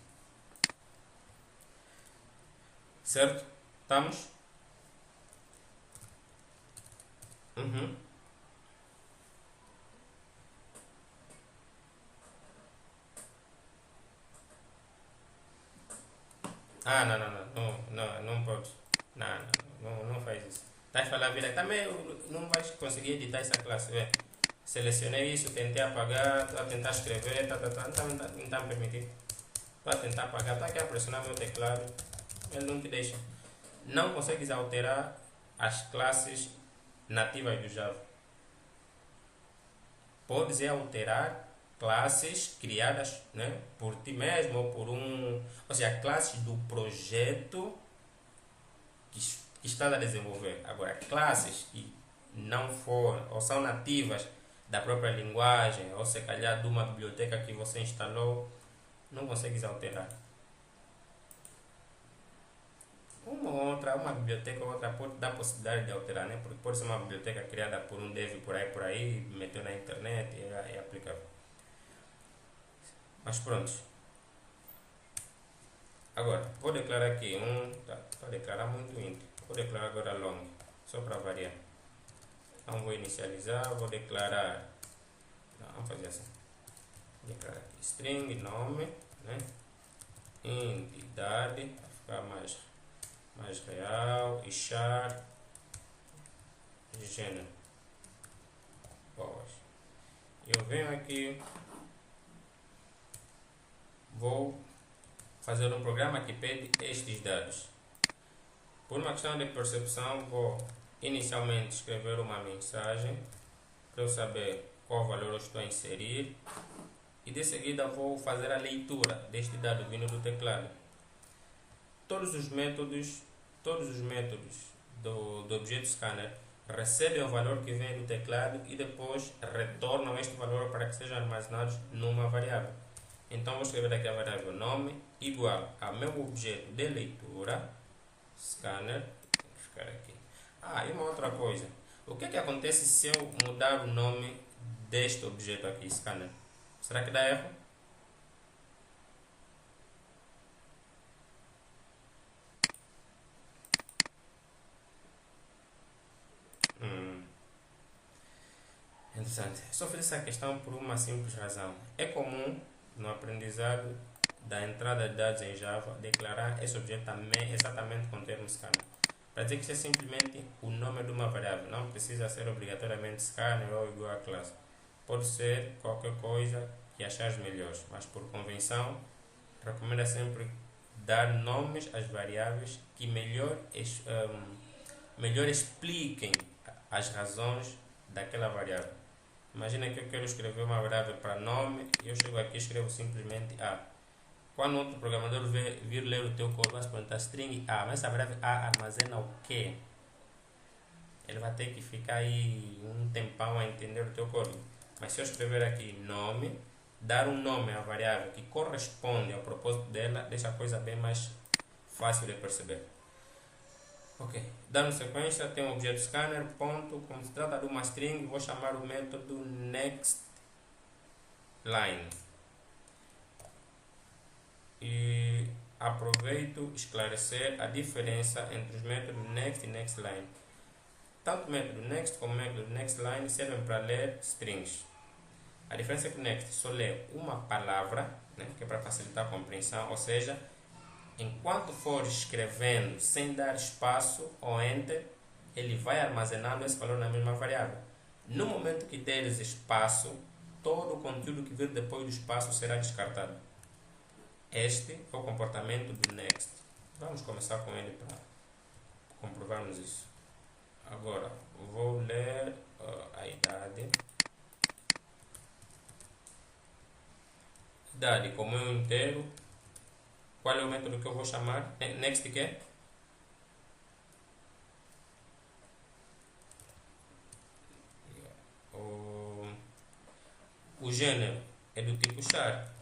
Certo? Estamos? Não pode. Não faz isso. Estás a falar a vida. Também não vais conseguir editar essa classe. Selecionei isso, tentei apagar, estou a tentar escrever, não está me permitindo. Estou a tentar apagar, está aqui a pressionar meu teclado, ele não te deixa. Não consegues alterar as classes nativas do Java. Podes alterar classes criadas, né, por ti mesmo ou por um... Ou seja, classes do projeto que estás a desenvolver. Agora, classes que não foram ou são nativas da própria linguagem ou se calhar de uma biblioteca que você instalou, não consegues alterar. Uma biblioteca ou outra pode dar a possibilidade de alterar, né? Porque pode ser uma biblioteca criada por um dev por aí, meteu na internet e é aplicável. Mas pronto. Agora, vou declarar aqui para declarar muito int. Vou declarar agora long, só para variar. Não vou inicializar, vou declarar. Não, vamos fazer assim. Declarar aqui string, nome, né? Int, idade, para ficar mais real, e char, gênero. Boas. Eu venho aqui, vou fazer um programa que pede estes dados. Por uma questão de percepção, vou inicialmente escrever uma mensagem para eu saber qual valor eu estou a inserir e de seguida vou fazer a leitura deste dado vindo do teclado. Todos os métodos do objeto scanner recebem o valor que vem do teclado e depois retornam este valor para que sejam armazenados numa variável. Então vou escrever aqui a variável nome igual ao meu objeto de leitura scanner. Vou ficar aqui. E uma outra coisa. O que acontece se eu mudar o nome deste objeto aqui, scanner? Será que dá erro? Interessante. Só fiz essa questão por uma simples razão. É comum no aprendizado da entrada de dados em Java declarar esse objeto também exatamente com o termo scanner. Para dizer que isso é simplesmente o nome de uma variável. Não precisa ser obrigatoriamente scanner ou igual a classe. Pode ser qualquer coisa que achares melhor. Mas por convenção, recomendo sempre dar nomes às variáveis que melhor expliquem as razões daquela variável. Imagina que eu quero escrever uma variável para nome e eu chego aqui e escrevo simplesmente A. Quando outro programador vir ler o teu código, vai se perguntar string A, mas essa variável A armazena o quê? Ele vai ter que ficar aí um tempão a entender o teu código. Mas se eu escrever aqui nome, dar um nome à variável que corresponde ao propósito dela, deixa a coisa bem mais fácil de perceber. Ok, dando sequência, tem um objeto scanner, ponto, como se trata de uma string, vou chamar o método nextLine. E aproveito esclarecer a diferença entre os métodos next e nextLine. Tanto o método next como o método nextLine servem para ler strings. A diferença é que o next só lê uma palavra, né, que é para facilitar a compreensão, ou seja, enquanto for escrevendo sem dar espaço ou enter, ele vai armazenando esse valor na mesma variável. No momento que deres espaço, todo o conteúdo que vir depois do espaço será descartado. Este é o comportamento do next. Vamos começar com ele para comprovarmos isso. Agora, vou ler a idade. Idade como é um inteiro. Qual é o método que eu vou chamar? Next que é? O gênero é do tipo char.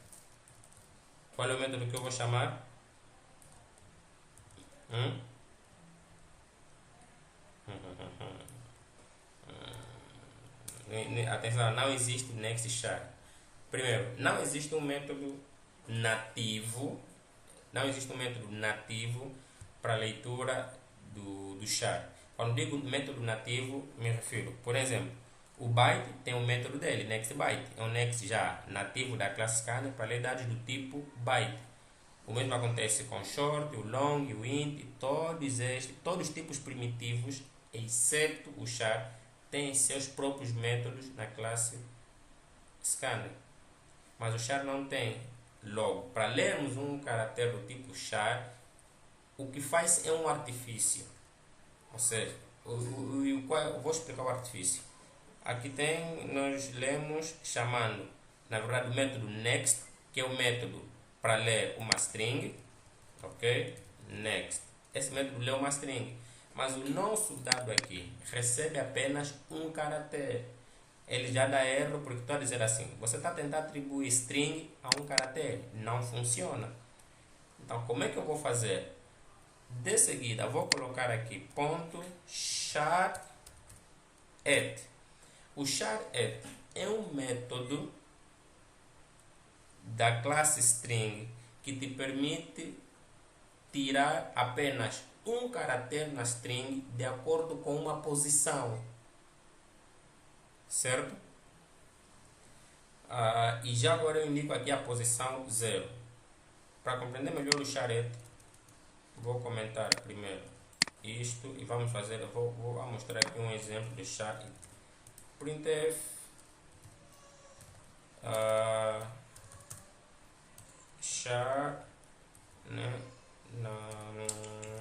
Qual é o método que eu vou chamar? Atenção, não existe next char. Primeiro, não existe um método nativo. Não existe um método nativo para a leitura do char. Quando digo método nativo, me refiro, por exemplo, o byte tem um método dele, nextByte. É um next já nativo da classe scanner para ler dados do tipo byte. O mesmo acontece com o short, o long, o int, todos os tipos primitivos, exceto o char, tem seus próprios métodos na classe scanner, mas o char não tem. Logo, para lermos um caractere do tipo char, o que faz é um artifício. Ou seja, eu vou explicar o artifício. Aqui nós lemos chamando, na verdade, o método next, que é o método para ler uma string, ok? Next. Esse método lê uma string, mas o nosso dado aqui recebe apenas um caractere. Ele já dá erro porque estou a dizer assim, você está tentando atribuir string a um caractere, não funciona. Então, como é que eu vou fazer? De seguida, vou colocar aqui ponto char at. O char at é um método da classe string que te permite tirar apenas um caractere na string de acordo com uma posição, certo? E já agora eu indico aqui a posição 0. Para compreender melhor o char at, vou comentar primeiro isto e vamos fazer, vou mostrar aqui um exemplo de char at. Printf char, né,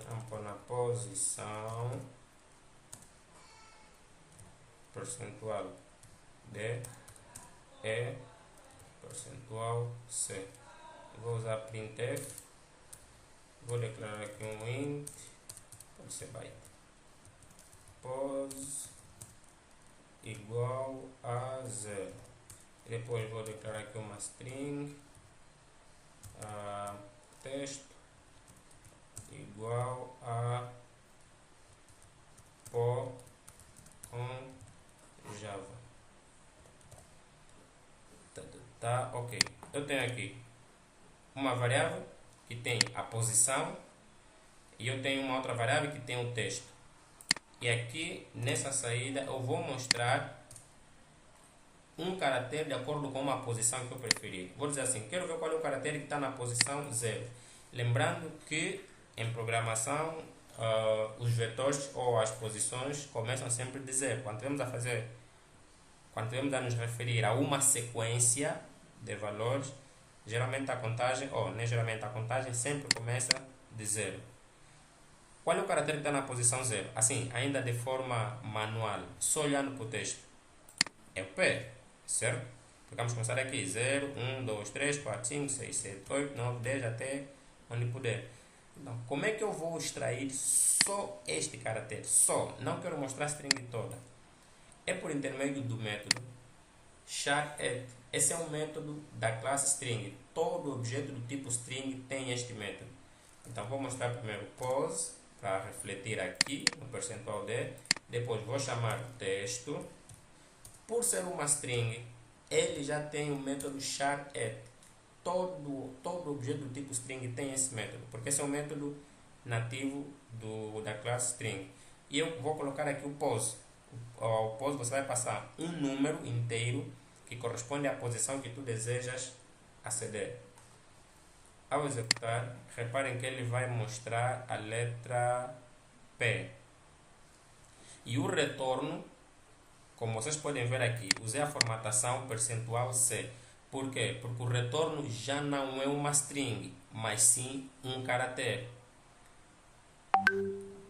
vamos pôr na posição percentual d e percentual c. Vou usar printf, vou declarar aqui um int, pode ser byte, pos igual a 0. Depois vou declarar aqui uma string, texto igual a po com Java. Tá, ok. Eu tenho aqui uma variável que tem a posição e eu tenho uma outra variável que tem o texto. E aqui nessa saída eu vou mostrar um caractere de acordo com uma posição que eu preferir. Vou dizer assim, quero ver qual é o caractere que está na posição 0. Lembrando que em programação os vetores ou as posições começam sempre de 0. Quando temos a nos referir a uma sequência de valores, geralmente a contagem, ou nem geralmente a contagem sempre começa de 0. Qual é o caractere que está na posição 0? Assim, ainda de forma manual, só olhando para o texto. É o P, certo? Vamos começar aqui, 0, 1, 2, 3, 4, 5, 6, 7, 8, 9, 10, até onde puder. Então, como é que eu vou extrair só este caractere? Só, não quero mostrar a string toda. É por intermédio do método char at. Esse é um método da classe string. Todo objeto do tipo string tem este método. Então, vou mostrar primeiro pos, para refletir aqui no percentual d. Depois vou chamar o texto. Por ser uma string, ele já tem o método char at. Todo objeto do tipo string tem esse método, porque esse é um método nativo da classe string. E eu vou colocar aqui o pos. Ao pos você vai passar um número inteiro que corresponde à posição que tu desejas aceder. Ao executar, reparem que ele vai mostrar a letra P. E o retorno, como vocês podem ver aqui, usei a formatação percentual C. Por quê? Porque o retorno já não é uma string, mas sim um caractere.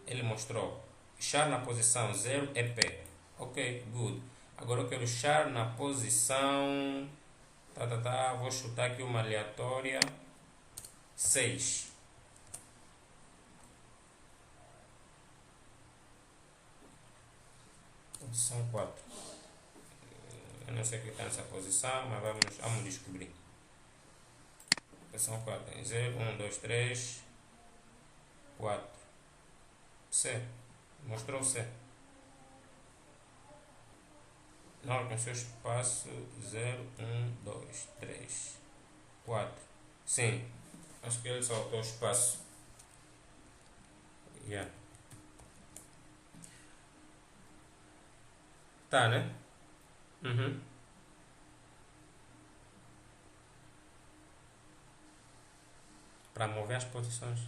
Ele mostrou char na posição 0 é P. Ok, good. Agora eu quero char na posição... vou chutar aqui uma aleatória. 6. Posição 4. Eu não sei o que está nessa posição, mas vamos descobrir. Posição 4. 0, 1, 2, 3, 4. C. Mostrou C. Não alcançou o espaço. 0, 1, 2, 3, 4. Sim. Acho que ele saltou o espaço. Yeah. Tá, né? Uhum. Para mover as posições.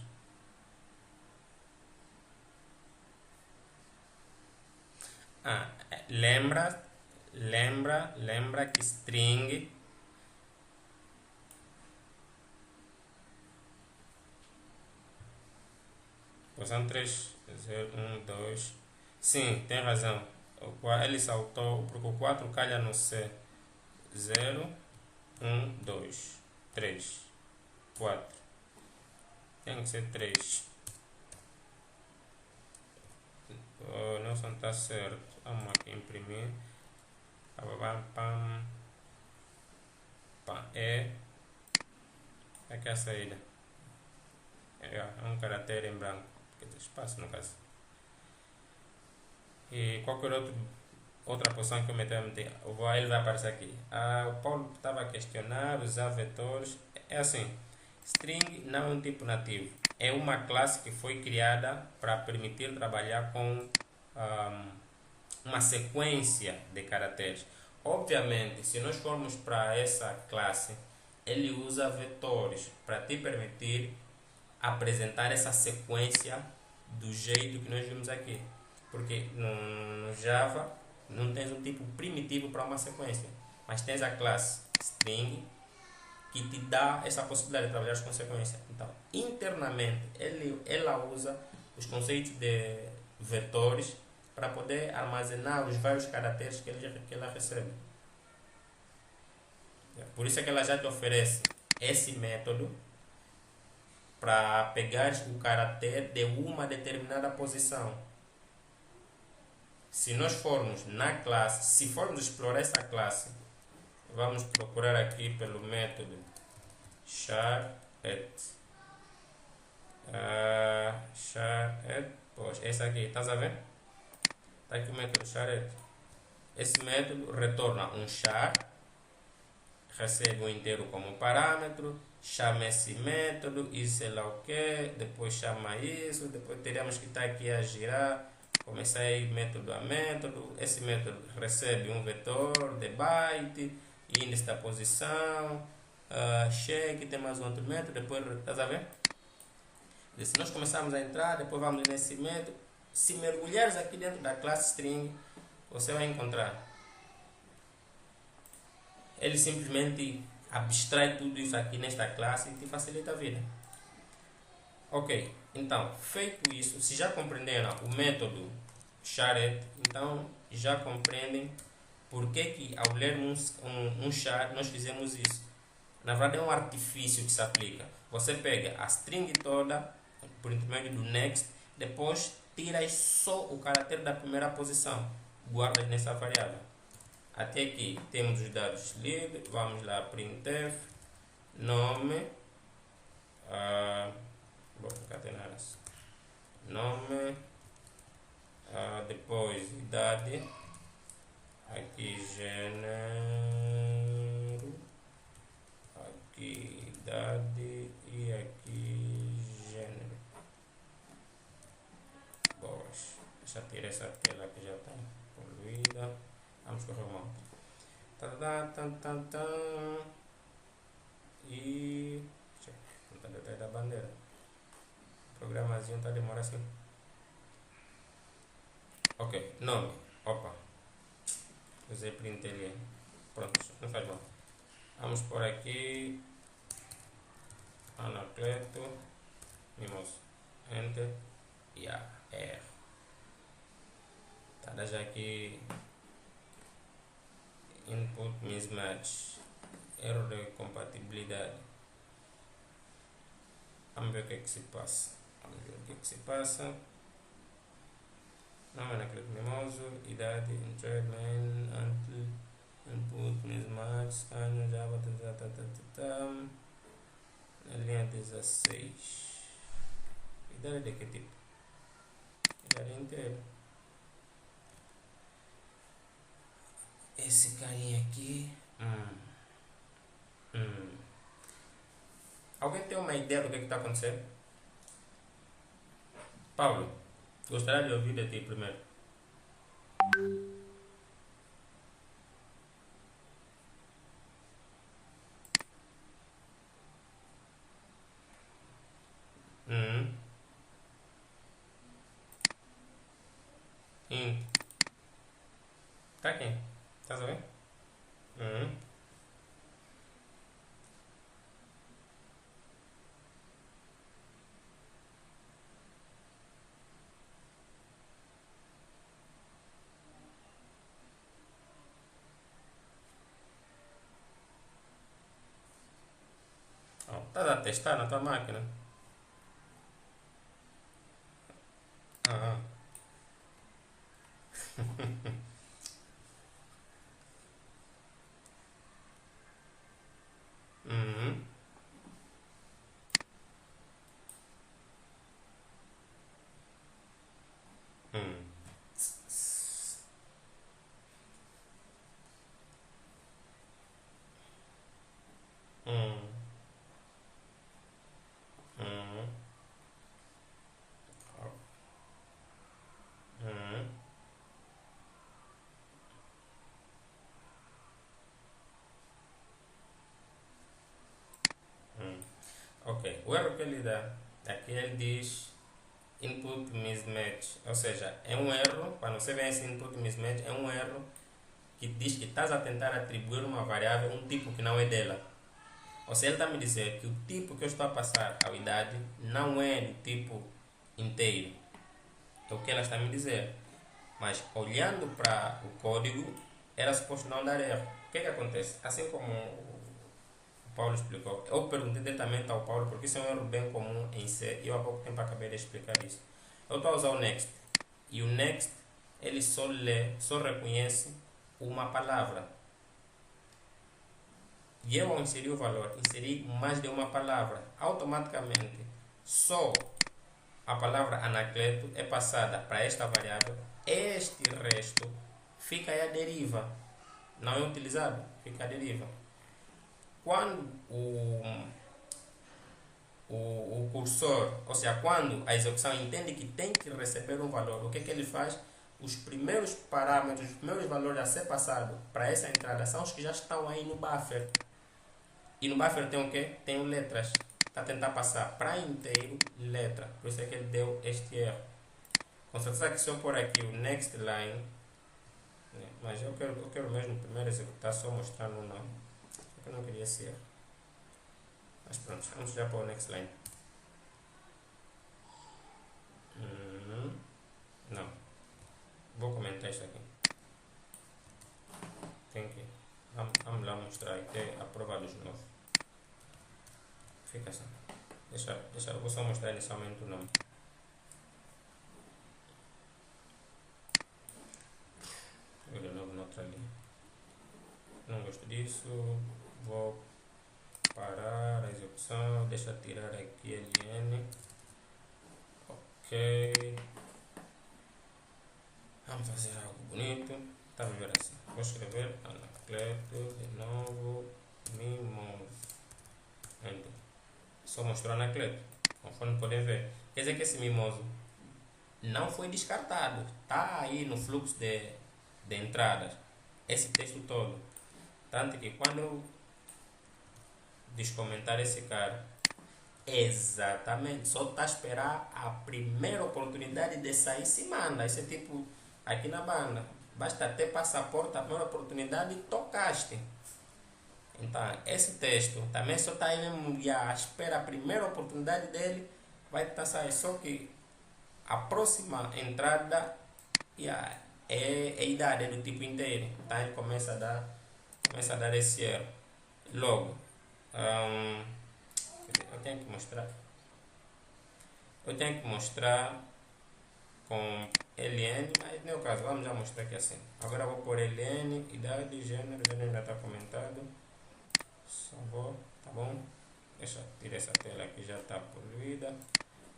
lembra que string são 3, 0, 1, 2. Sim, tem razão. Ele saltou porque o 4 calha no C. 0, 1, 2, 3, 4. Tem que ser 3. O Nelson está certo. Vamos aqui imprimir. Pam, pam, pam. É aqui a saída. É um caractere em branco. Que tem espaço no caso. E qualquer outra posição que eu meter, ele vai aparecer aqui. O Paulo estava a questionar, usar vetores. É assim, string não é um tipo nativo. É uma classe que foi criada para permitir trabalhar com uma sequência de caracteres. Obviamente, se nós formos para essa classe, ele usa vetores para te permitir apresentar essa sequência do jeito que nós vimos aqui. Porque no Java não tens um tipo primitivo para uma sequência, mas tens a classe string que te dá essa possibilidade de trabalhar com sequência. Então, internamente, ela usa os conceitos de vetores para poder armazenar os vários caracteres que ela recebe. Por isso é que ela já te oferece esse método para pegar o caractere de uma determinada posição. Se nós formos na classe, se formos explorar essa classe, vamos procurar aqui pelo método char_et. Pois, esse aqui, estás a ver? Está aqui o método char_et. Esse método retorna um char, recebe um inteiro como parâmetro, chama esse método e sei lá o que, depois chama isso, depois teríamos que estar aqui a girar, começar a ir método a método. Esse método recebe um vetor de byte, índice da posição, check, tem mais um outro método, depois, estás a ver? E se nós começarmos a entrar, depois vamos nesse método. Se mergulhares aqui dentro da classe string, você vai encontrar. Ele simplesmente abstrai tudo isso aqui nesta classe e te facilita a vida. Ok, então, feito isso, se já compreenderam o método char_et, então já compreendem por que ao lermos um char nós fizemos isso. Na verdade é um artifício que se aplica. Você pega a string toda por intermédio do next, depois tiras só o caractere da primeira posição, guardas nessa variável. Até aqui temos os dados lidos. Vamos lá, printf nome, vou concatenar nome, depois idade, aqui gênero, aqui idade e aqui gênero. Boas, deixa eu tirar essa tela que já está poluída. Vamos correr uma. E. Não está detrás da bandeira. O programazinho está demorando assim. Ok, nome. Opa. Usei printer. Pronto, não faz mal. Vamos por aqui. Anacleto. Mimoso. Enter. E R. Tá, já aqui. Input mismatch, erro de compatibilidade. Vamos ver o que é que se passa. Nome Anacleto Mimoso, idade, entry, main, until, input mismatch, scanner, java, na linha 16. Idade de que tipo? Idade inteira. Esse carinha aqui. Alguém tem uma ideia do que está acontecendo? Paulo, gostaria de ouvir de ti primeiro. Int. Estás a testar na tua máquina? Aham. Uhum. Hum. Hum. Hum. Hum. Hum. Ok. O erro que ele dá, aqui ele diz input mismatch. Ou seja, é um erro, quando você vê esse input mismatch, é um erro que diz que estás a tentar atribuir uma variável um tipo que não é dela. Ou seja, ele está a me dizer que o tipo que eu estou a passar à idade não é do tipo inteiro. É o que ela está a me dizer. Mas olhando para o código, era suposto não dar erro. O que é que acontece? Assim como o Paulo explicou, eu perguntei diretamente ao Paulo porque isso é um erro bem comum em C e eu há pouco tempo acabei de explicar isso. Eu estou a usar o next e o next ele só lê, só reconhece uma palavra. E eu, ao inserir o valor, inseri mais de uma palavra. Automaticamente, só a palavra Anacleto é passada para esta variável. Este resto fica aí à deriva. Não é utilizado, fica à deriva. Quando o cursor, ou seja, quando a execução entende que tem que receber um valor, o que é que ele faz? Os primeiros parâmetros, os primeiros valores a ser passados para essa entrada são os que já estão aí no buffer. E no buffer tem o quê? Tem letras. Está a tentar passar para inteiro letra. Por isso é que ele deu este erro. Com certeza que se eu pôr aqui o next line, né, mas eu quero mesmo primeiro executar só mostrando o nome. Só que eu não queria esse erro. Mas pronto, vamos já para o next line. Não. Vou comentar isso aqui. Tem que. Vamos lá mostrar aqui a prova dos novos. Fica assim. Deixa, eu vou só mostrar inicialmente o nome. Eu de novo noutra linha. Não gosto disso. Vou parar a execução. Deixa eu tirar aqui ln. Ok. Vamos fazer algo bonito. Está melhor assim. Vou escrever Anacleto de novo. Mimoso. Só mostrou Anacleto. Conforme podem ver. Quer dizer que esse mimoso não foi descartado. Está aí no fluxo de entradas. Esse texto todo. Tanto que quando eu descomentar esse cara, exatamente, só está a esperar a primeira oportunidade de sair se manda. Isso é tipo aqui na banda. Basta ter passaporte, a primeira oportunidade e tocaste. Então, esse texto também só está aí mesmo à espera a primeira oportunidade dele, vai estar sair. Só que a próxima entrada é a idade, é do tipo inteiro. Então ele começa a dar esse erro. Logo, eu tenho que mostrar. Eu tenho que mostrar com ln, mas não é o caso, vamos já mostrar aqui assim. Agora vou pôr ln, idade, gênero ainda está comentado. Só vou, tá bom? Deixa eu tirar essa tela que já está poluída.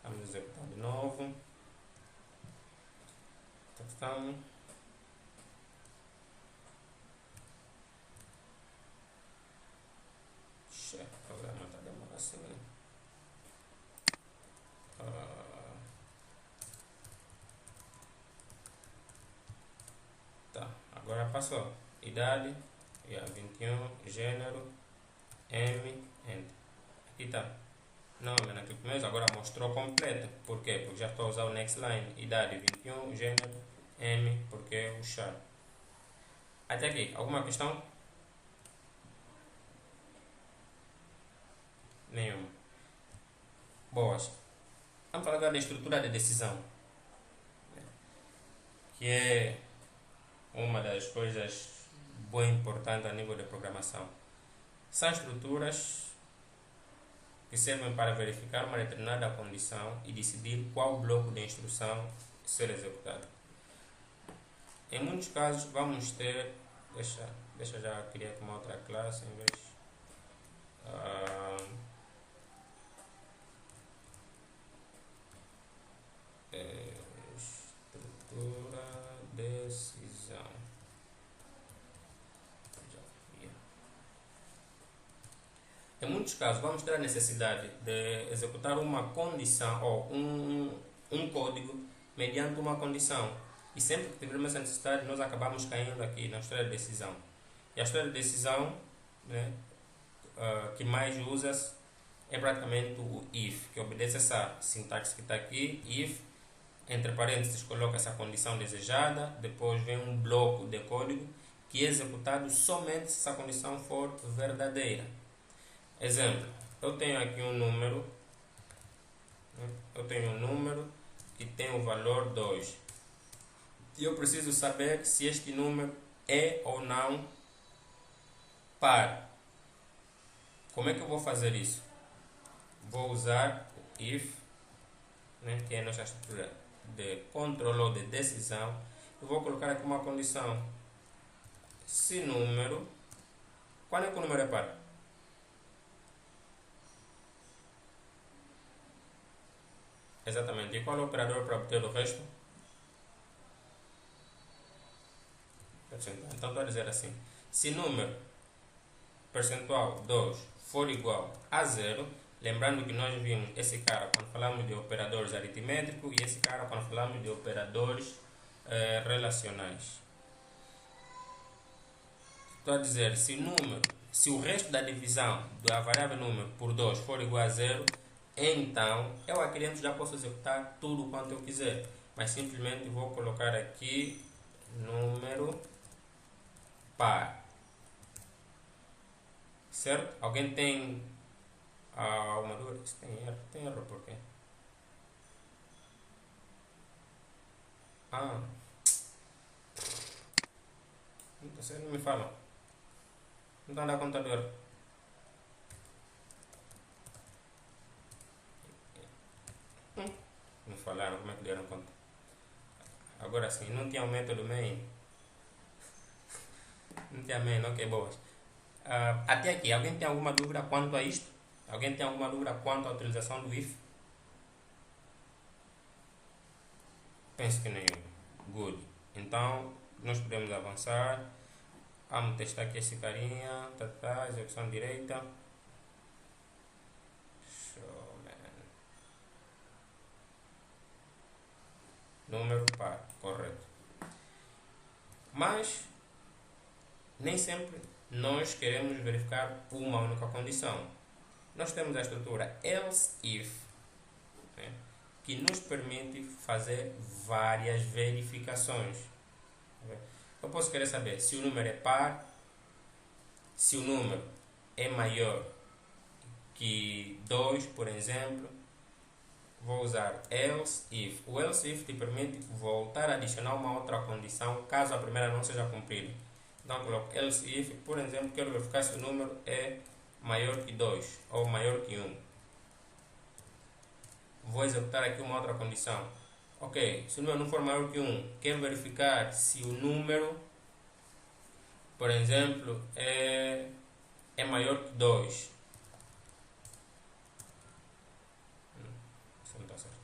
Vamos executar de novo. Então, o programa está demorando assim, né? Tá, agora passou. Idade, 21, gênero, M, Enter. Aqui tá. Não, aqui mesmo agora mostrou completo. Por quê? Porque já estou a usar o next line. Idade 21, gênero, M, porque é o char. Até aqui, alguma questão? Nenhuma. Boas. Vamos falar agora da estrutura de decisão, que é uma das coisas bem importantes a nível de programação. São estruturas que servem para verificar uma determinada condição e decidir qual bloco de instrução ser executado. Em muitos casos vamos ter, deixa já criar uma outra classe em vez estrutura decisão. Em muitos casos vamos ter a necessidade de executar uma condição ou um código mediante uma condição. E sempre que tivermos essa necessidade, nós acabamos caindo aqui na história de decisão. E a história de decisão, né, que mais usa é praticamente o if, que obedece essa sintaxe que está aqui. If, entre parênteses, coloca essa condição desejada, depois vem um bloco de código que é executado somente se essa condição for verdadeira. Exemplo, eu tenho aqui um número, que tem o valor 2. E eu preciso saber se este número é ou não par. Como é que eu vou fazer isso? Vou usar o if, né, que é a nossa estrutura de controle ou de decisão. Eu vou colocar aqui uma condição. Se número... Quando é que o número é par? Exatamente. E qual é o operador para obter o resto? Percentual. Então estou a dizer assim. Se número percentual 2 for igual a 0, lembrando que nós vimos esse cara quando falamos de operadores aritméticos e esse cara quando falamos de operadores relacionais. Estou a dizer, se o resto da divisão da variável número por 2 for igual a 0, então eu aqui dentro já posso executar tudo quanto eu quiser. Mas simplesmente vou colocar aqui número par. Certo? Alguém tem uma dúvida? Tem erro por quê? Vocês não me falam. Não estão a dar conta do erro. Me falaram como é que deram conta. Agora sim, não tinha um método main. Não tinha main, ok, boas. Até aqui, alguém tem alguma dúvida quanto a isto? Alguém tem alguma dúvida quanto à utilização do if? Penso que nenhum. Good. Então, nós podemos avançar. Vamos testar aqui esse carinha. Execução direita. Show, man. Número par, correto. Mas, nem sempre nós queremos verificar uma única condição. Nós temos a estrutura else if, né, que nos permite fazer várias verificações. Eu posso querer saber se o número é par, se o número é maior que 2, por exemplo. Vou usar else if. O else if te permite voltar a adicionar uma outra condição caso a primeira não seja cumprida. Então coloco else if, por exemplo, quero verificar se o número é maior que 2 ou maior que 1. Vou executar aqui uma outra condição. Ok, se o número não for maior que 1, quero verificar se o número, por exemplo, é maior que 2. Isso não está certo.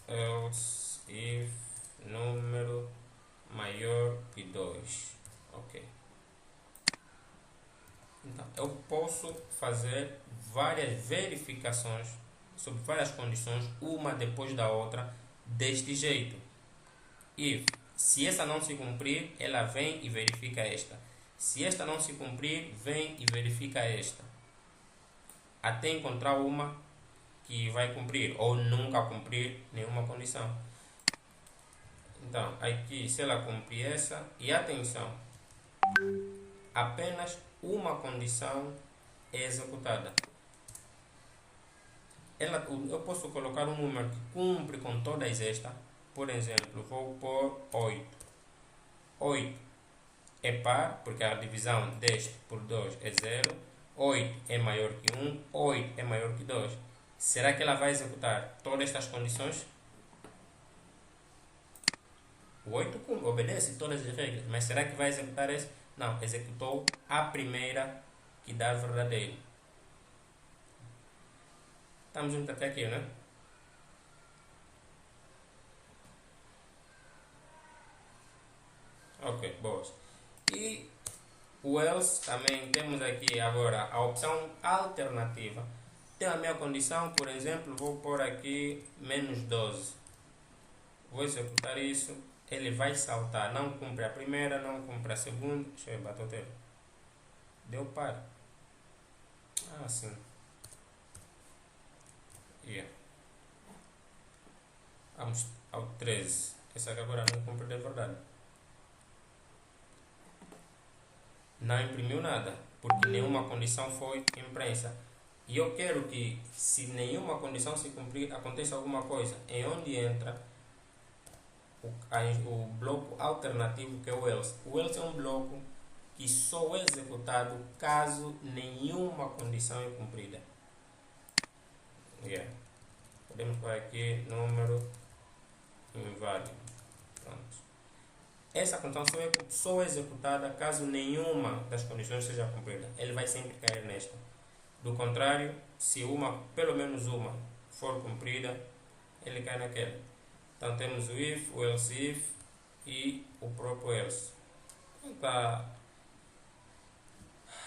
Else if número maior que 2. Ok. Então, eu posso fazer várias verificações sobre várias condições, uma depois da outra, deste jeito. If, se essa não se cumprir, ela vem e verifica esta. Se esta não se cumprir, vem e verifica esta. Até encontrar uma que vai cumprir ou nunca cumprir nenhuma condição. Então, aqui, se ela cumprir essa, e atenção, apenas uma condição é executada. Eu posso colocar um número que cumpre com todas estas. Por exemplo, vou pôr 8. 8 é par, porque a divisão deste por 2 é 0. 8 é maior que 1, 8 é maior que 2. Será que ela vai executar todas estas condições? O 8 obedece todas as regras, mas será que vai executar esse? Não, executou a primeira que dá verdadeiro. Estamos juntos até aqui, né? Ok, boas. E o else também temos aqui agora a opção alternativa. Tem a minha condição, por exemplo, vou pôr aqui menos 12. Vou executar isso. Ele vai saltar. Não cumpre a primeira, não cumpre a segunda. Deixa eu ver, batoteiro. Deu para. Ah, sim. Yeah. Vamos ao 13. Esse aqui agora não cumpre de verdade. Não imprimiu nada, porque nenhuma condição foi impressa. E eu quero que, se nenhuma condição se cumprir, aconteça alguma coisa. Em onde entra o bloco alternativo, que é o else. O else é um bloco que só é executado caso nenhuma condição é cumprida. Yeah. Podemos pôr aqui número inválido. Pronto. Essa condição só é executada caso nenhuma das condições seja cumprida. Ele vai sempre cair nesta. Do contrário, se pelo menos uma, for cumprida, ele cai naquela. Então temos o if, o else if e o próprio else. Então,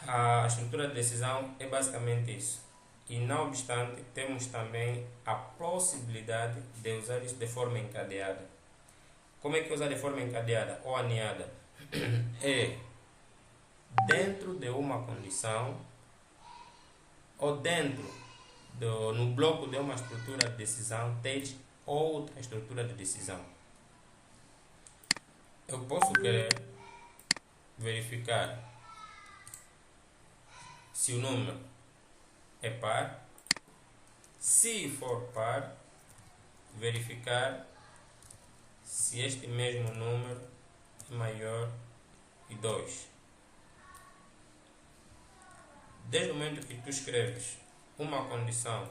a estrutura de decisão é basicamente isso. E não obstante, temos também a possibilidade de usar isso de forma encadeada. Como é que usar de forma encadeada ou aninhada? É dentro de uma condição ou no bloco de uma estrutura de decisão ter outra estrutura de decisão. Eu posso querer verificar se o número é par. Se for par, verificar se este mesmo número é maior que 2. Desde o momento que tu escreves uma condição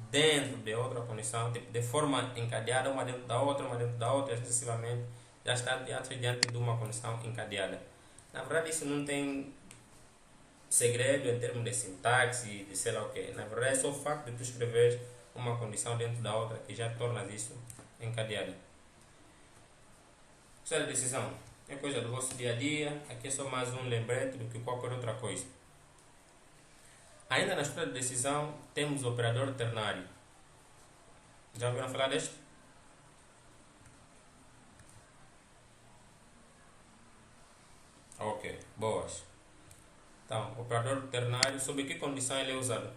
dentro de outra condição, de forma encadeada, uma dentro da outra, sucessivamente, já está diante de uma condição encadeada. Na verdade, isso não tem segredo em termos de sintaxe, de sei lá o que. Na verdade, é só o facto de tu escrever uma condição dentro da outra que já torna isso encadeada. Essa decisão é coisa do vosso dia a dia. Aqui é só mais um lembrete do que qualquer outra coisa. Ainda na estrutura de decisão temos o operador ternário. Já ouviram falar deste? Ok, boas. Então, o operador ternário, sob que condição ele é usado?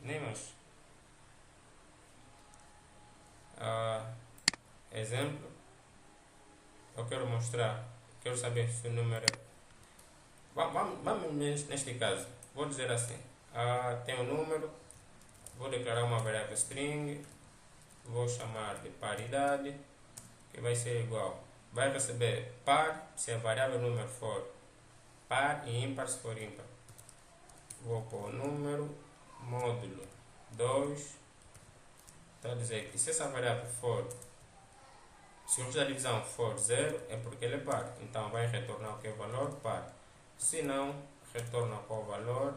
Nem mais. Exemplo, eu quero saber se o número é... Vamos neste caso, vou dizer assim, tem um número, vou declarar uma variável string, vou chamar de paridade, que vai ser igual, vai receber par se a variável número for par e ímpar se for ímpar. Vou pôr número módulo 2, está a dizer que se essa variável for, se o resultado da divisão for 0, é porque ele é par. Então vai retornar o que é o valor par. Se não, retorna qual valor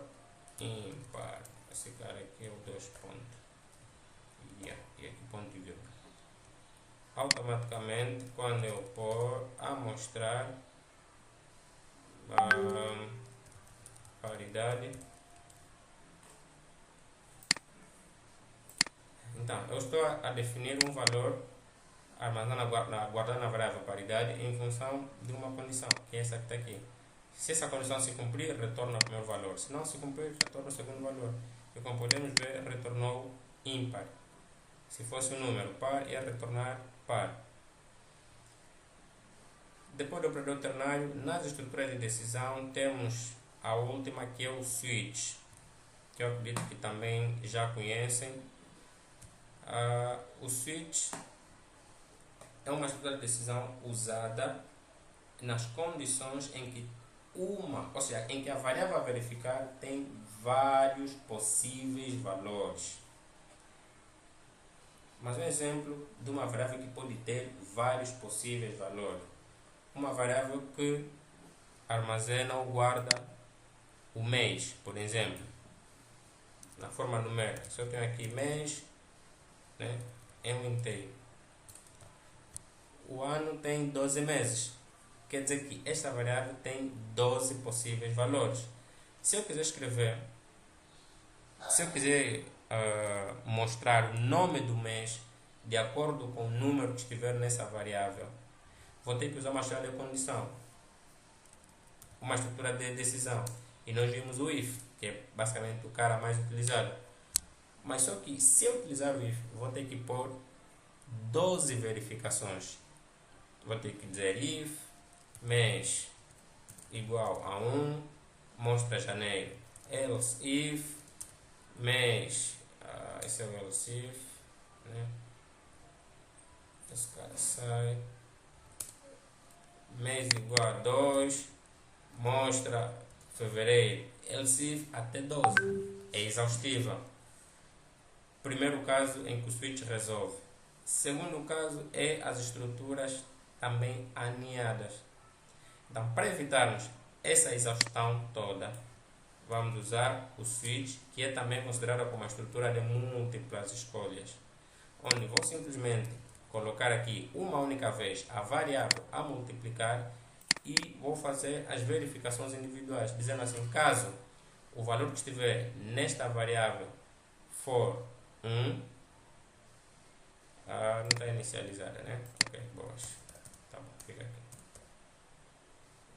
ímpar. Esse cara aqui é o 2 pontos. E aqui ponto e vírgula. Automaticamente, quando eu pôr a mostrar paridade, então eu estou a definir um valor guardar na variável paridade em função de uma condição, que é essa que está aqui. Se essa condição se cumprir, retorna o primeiro valor. Se não se cumprir, retorna o segundo valor. E como podemos ver, retornou ímpar. Se fosse um número par, ia retornar par. Depois do operador ternário, nas estruturas de decisão, temos a última, que é o switch, que eu acredito que também já conhecem. O switch é uma estrutura de decisão usada nas condições em que ou seja, em que a variável a verificar tem vários possíveis valores. Mas um exemplo de uma variável que pode ter vários possíveis valores. Uma variável que armazena ou guarda o mês, por exemplo, na forma numérica. Se eu tenho aqui mês, né, é um inteiro. O ano tem 12 meses. Quer dizer que esta variável tem 12 possíveis valores. Se eu quiser mostrar o nome do mês de acordo com o número que estiver nessa variável, vou ter que usar uma estrutura de condição, uma estrutura de decisão. E nós vimos o if, que é basicamente o cara mais utilizado. Mas só que se eu utilizar o if, vou ter que pôr 12 verificações. Vou ter que dizer if mês igual a 1, mostra janeiro. Else if mês, esse é o else if, né? Esse cara sai. Mês igual a 2, mostra fevereiro. Else if até 12. É exaustiva. Primeiro caso em que o switch resolve. Segundo caso é as estruturas também aninhadas. Então, para evitarmos essa exaustão toda, vamos usar o switch, que é também considerado como uma estrutura de múltiplas escolhas, onde vou simplesmente colocar aqui uma única vez a variável a multiplicar e vou fazer as verificações individuais, dizendo assim, caso o valor que estiver nesta variável for 1, não está inicializada, né? Ok, boas. Tá bom, fica aqui.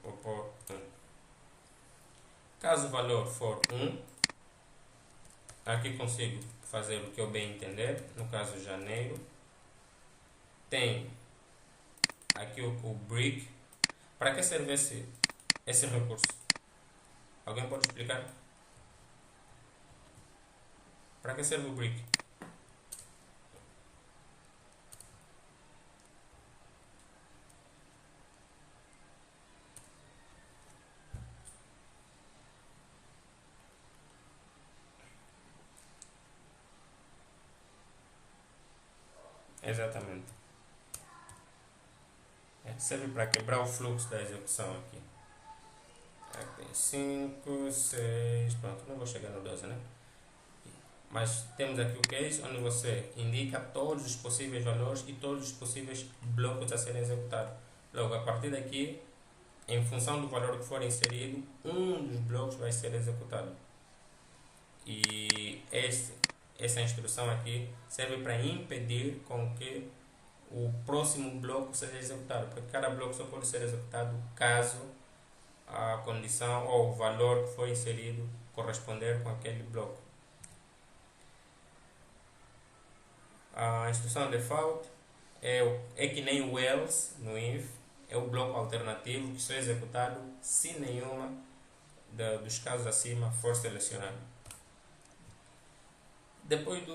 Vou pôr 1. Caso o valor for 1, aqui consigo fazer o que eu bem entender. No caso, janeiro. Tem aqui o break. Para que serve esse recurso? Alguém pode explicar? Para que serve o break? Exatamente. Serve para quebrar o fluxo da execução aqui. Aqui 5, 6, pronto, não vou chegar no 12, né? Mas temos aqui o case onde você indica todos os possíveis valores e todos os possíveis blocos a serem executados. Logo, a partir daqui, em função do valor que for inserido, um dos blocos vai ser executado. E essa instrução aqui serve para impedir com que o próximo bloco seja executado, porque cada bloco só pode ser executado caso a condição ou o valor que foi inserido corresponder com aquele bloco. A instrução default é que nem o else no if, é o bloco alternativo que só é executado se nenhuma dos casos acima for selecionado. Depois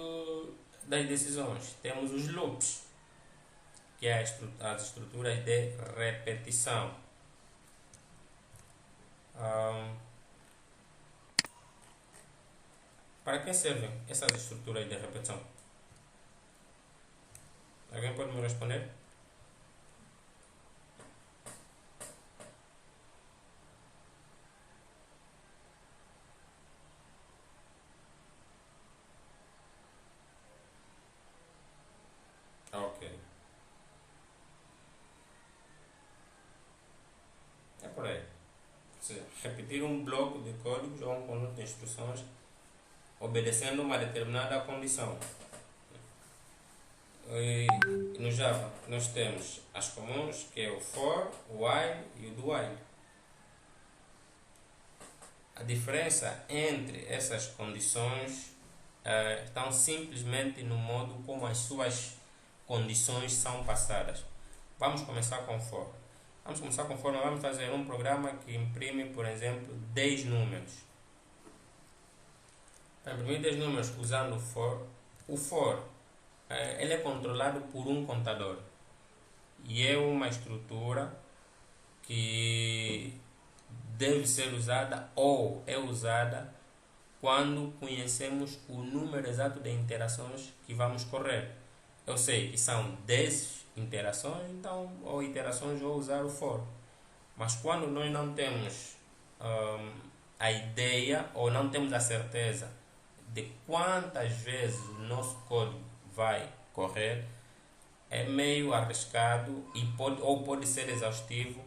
das decisões, temos os loops, que é as estruturas de repetição. Para que servem essas estruturas de repetição? Alguém pode me responder? Ok. É por aí. Repetir um bloco de códigos ou um conjunto de instruções obedecendo uma determinada condição. E no Java nós temos as comuns, que é o for, o while e o do while. A diferença entre essas condições estão simplesmente no modo como as suas condições são passadas. Vamos começar com for. Vamos fazer um programa que imprime, por exemplo, 10 números. Para imprimir 10 números usando o for ele é controlado por um contador e é uma estrutura que deve ser usada ou é usada quando conhecemos o número exato de interações que vamos correr. Eu sei que são 10 interações, então, ou iterações, vou usar o for. Mas quando nós não temos a ideia ou não temos a certeza de quantas vezes o nosso código vai correr, é meio arriscado e pode ser exaustivo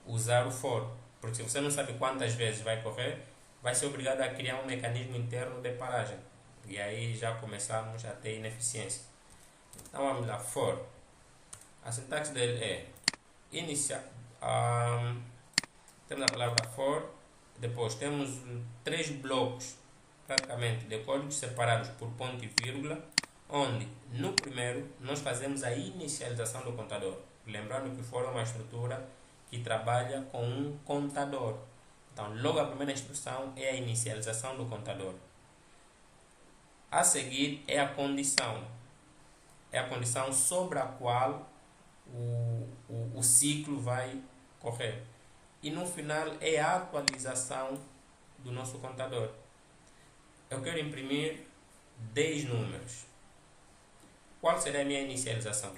usar o for. Porque se você não sabe quantas vezes vai correr, vai ser obrigado a criar um mecanismo interno de paragem. E aí já começamos a ter ineficiência. Então vamos lá, for. A sintaxe dele é iniciar. Temos a palavra for, depois temos 3 blocos praticamente de códigos separados por ponto e vírgula, onde no primeiro nós fazemos a inicialização do contador. Lembrando que for é uma estrutura que trabalha com um contador. Então, logo a primeira instrução é a inicialização do contador. A seguir é a condição. É a condição sobre a qual o ciclo vai correr. E no final é a atualização do nosso contador. Eu quero imprimir 10 números. Qual será a minha inicialização?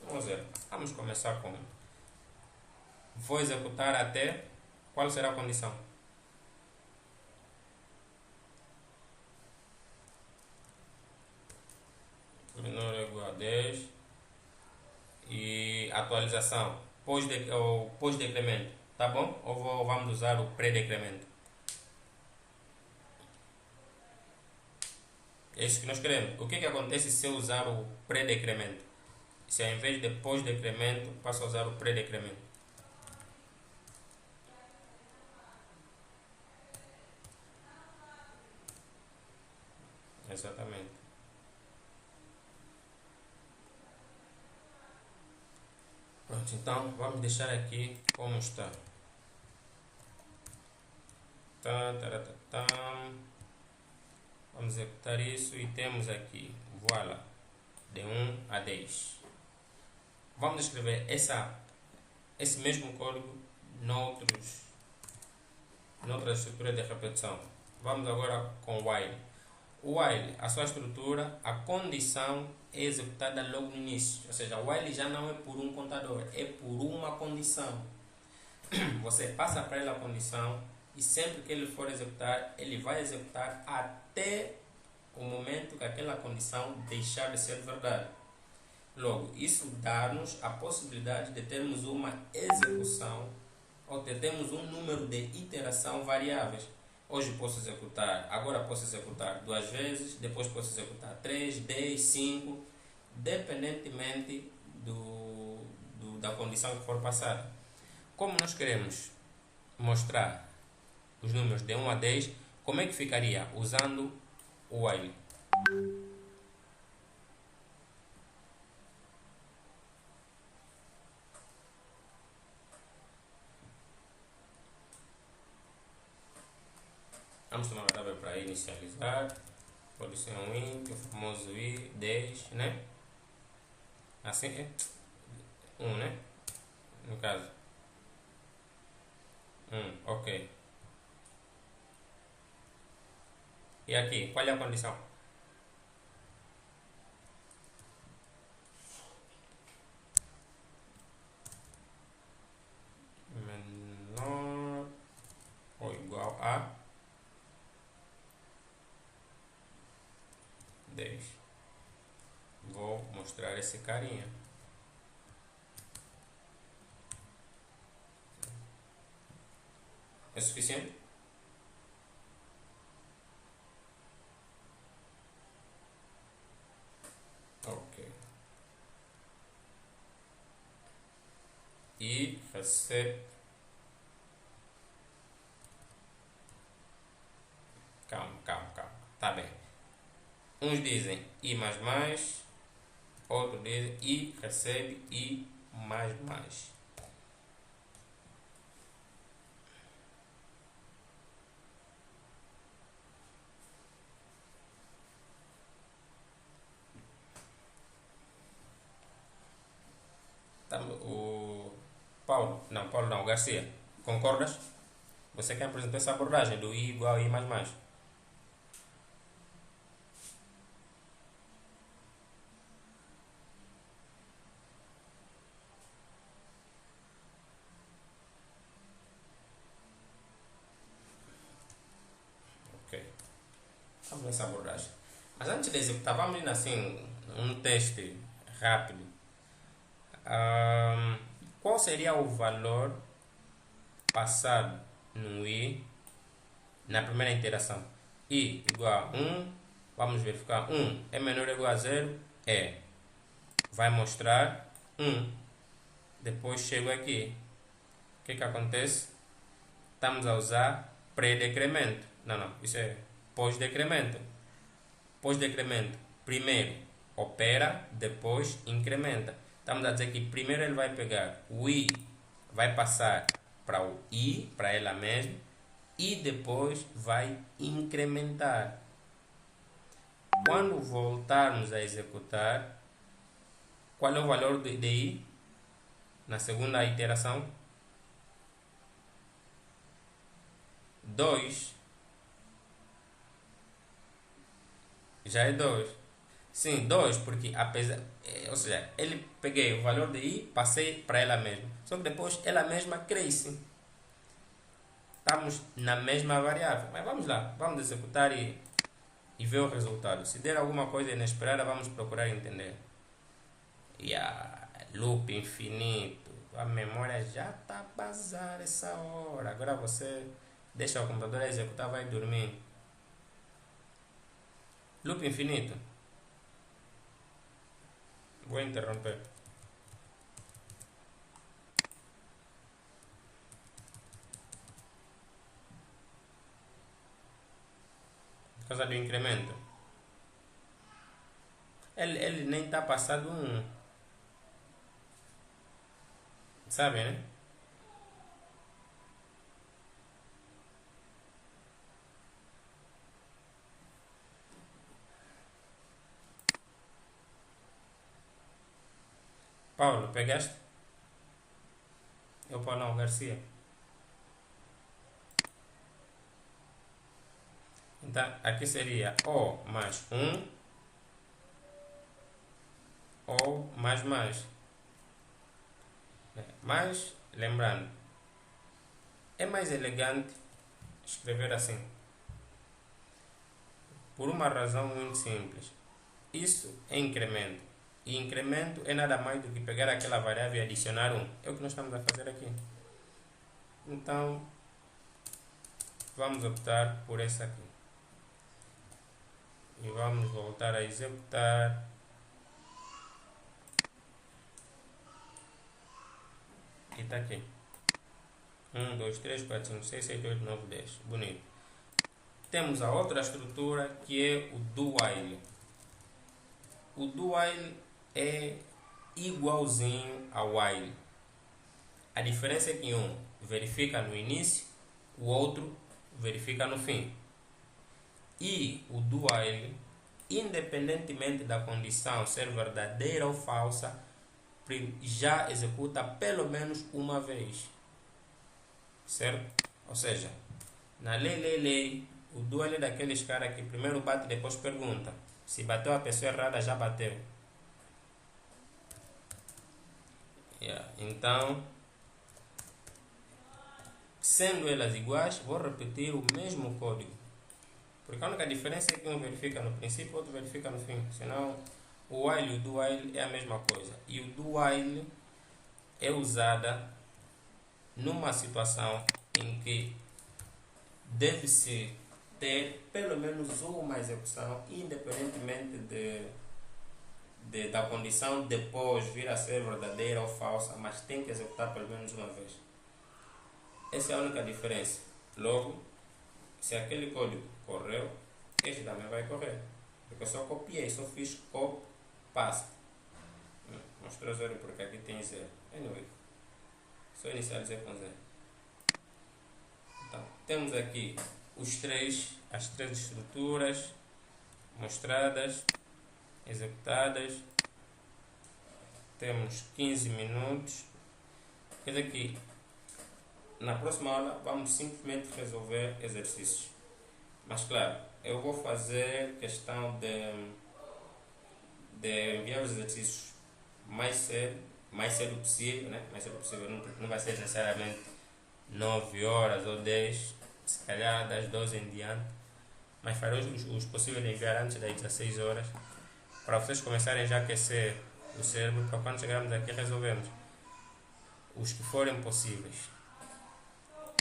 Vamos ver. Vamos começar com... Vou executar até... Qual será a condição? Menor ou igual a 10. E atualização. Pós-decremento. Tá bom? Ou vamos usar o pré-decremento? É isso que nós queremos. O que acontece se eu usar o pré-decremento? Se ao invés de pós-decremento, passo a usar o pré-decremento? Exatamente. Pronto, então vamos deixar aqui como está. Vamos executar isso e temos aqui, voilà, de 1 a 10. Vamos escrever esse mesmo código noutra estrutura de repetição. Vamos agora com while. O while, a sua estrutura, a condição é executada logo no início. Ou seja, o while já não é por um contador, é por uma condição. Você passa para ele a condição e sempre que ele for executar, ele vai executar até o momento que aquela condição deixar de ser verdade. Logo, isso dá-nos a possibilidade de termos uma execução ou de termos um número de iteração variáveis. Hoje agora posso executar 2 vezes, depois posso executar 3, 10, 5, dependentemente da condição que for passada. Como nós queremos mostrar os números de 1 a 10, como é que ficaria usando o while? Vamos tomar uma variável para inicializar. Pode ser um int, o famoso i, 10, né? Assim é 1, né? No caso. Ok. E aqui, qual é a condição? Menor ou igual a 10. Vou mostrar esse carinha. É suficiente? Ok. E recebe. Calma. Tá bem. Uns dizem i mais, outros dizem i recebe i mais. Não, Paulo não, Garcia. Concordas? Você quem apresentou essa abordagem do I igual a I mais mais. Ok. Vamos nessa abordagem. Mas antes de executar, vamos ir assim, um teste rápido. Qual seria o valor passado no I na primeira interação? I igual a 1, vamos verificar 1 é menor ou igual a 0, é. Vai mostrar 1. Depois chego aqui. O que acontece? Estamos a usar pré-decremento. Não, isso é pós-decremento. Pós-decremento, primeiro opera, depois incrementa. Estamos a dizer que primeiro ele vai pegar o I, vai passar para o I, para ela mesma, e depois vai incrementar. Quando voltarmos a executar, qual é o valor de I na segunda iteração? 2. Já é 2. Sim, 2, porque apesar. Ou seja, ele peguei o valor de I, passei para ela mesma. Só que depois ela mesma cresce. Estamos na mesma variável. Mas vamos lá, vamos executar e ver o resultado. Se der alguma coisa inesperada, vamos procurar entender. Loop infinito. A memória já está a bazar essa hora. Agora você deixa o computador executar, vai dormir. Loop infinito. Vou interromper. Por causa do incremento. Ele nem está passando 1. Sabe, né? Paulo, pegaste? Eu, Paulo, não, Garcia. Então, aqui seria O mais 1 ou mais mais. Mas, lembrando, é mais elegante escrever assim. Por uma razão muito simples. Isso é incremento. E incremento é nada mais do que pegar aquela variável e adicionar 1. É o que nós estamos a fazer aqui. Então, vamos optar por essa aqui. E vamos voltar a executar. E está aqui. 1, 2, 3, 4, 5, 6, 7, 8, 9, 10. Bonito. Temos a outra estrutura que é o do while. O do while é igualzinho ao while. A diferença é que um verifica no início, o outro verifica no fim. E o do while, independentemente da condição ser verdadeira ou falsa, já executa pelo menos uma vez. Certo? Ou seja, na lei, o do while é daqueles caras que primeiro bate e depois pergunta. Se bateu a pessoa errada, já bateu. Então, sendo elas iguais, vou repetir o mesmo código. Porque a única diferença é que um verifica no princípio e o outro verifica no fim. Senão, o while e o do while é a mesma coisa. E o do while é usada numa situação em que deve-se ter pelo menos uma execução, independentemente da condição depois vir a ser verdadeira ou falsa, mas tem que executar pelo menos uma vez. Essa é a única diferença. Logo, se aquele código correu, este também vai correr. Porque eu só copiei, só fiz copy, paste. Mostrou 0 porque aqui tem 0. Anyway, só inicializei com 0. Então, temos aqui as três estruturas mostradas, executadas. Temos 15 minutos. Quer dizer que na próxima aula vamos simplesmente resolver exercícios. Mas claro, eu vou fazer questão de enviar os exercícios mais cedo possível, né? Mais cedo possível, não vai ser necessariamente 9 horas ou 10, se calhar das 12 em diante, mas farei os possíveis de enviar antes das 16 horas, para vocês começarem já a aquecer o cérebro, para quando chegarmos aqui resolvemos os que forem possíveis.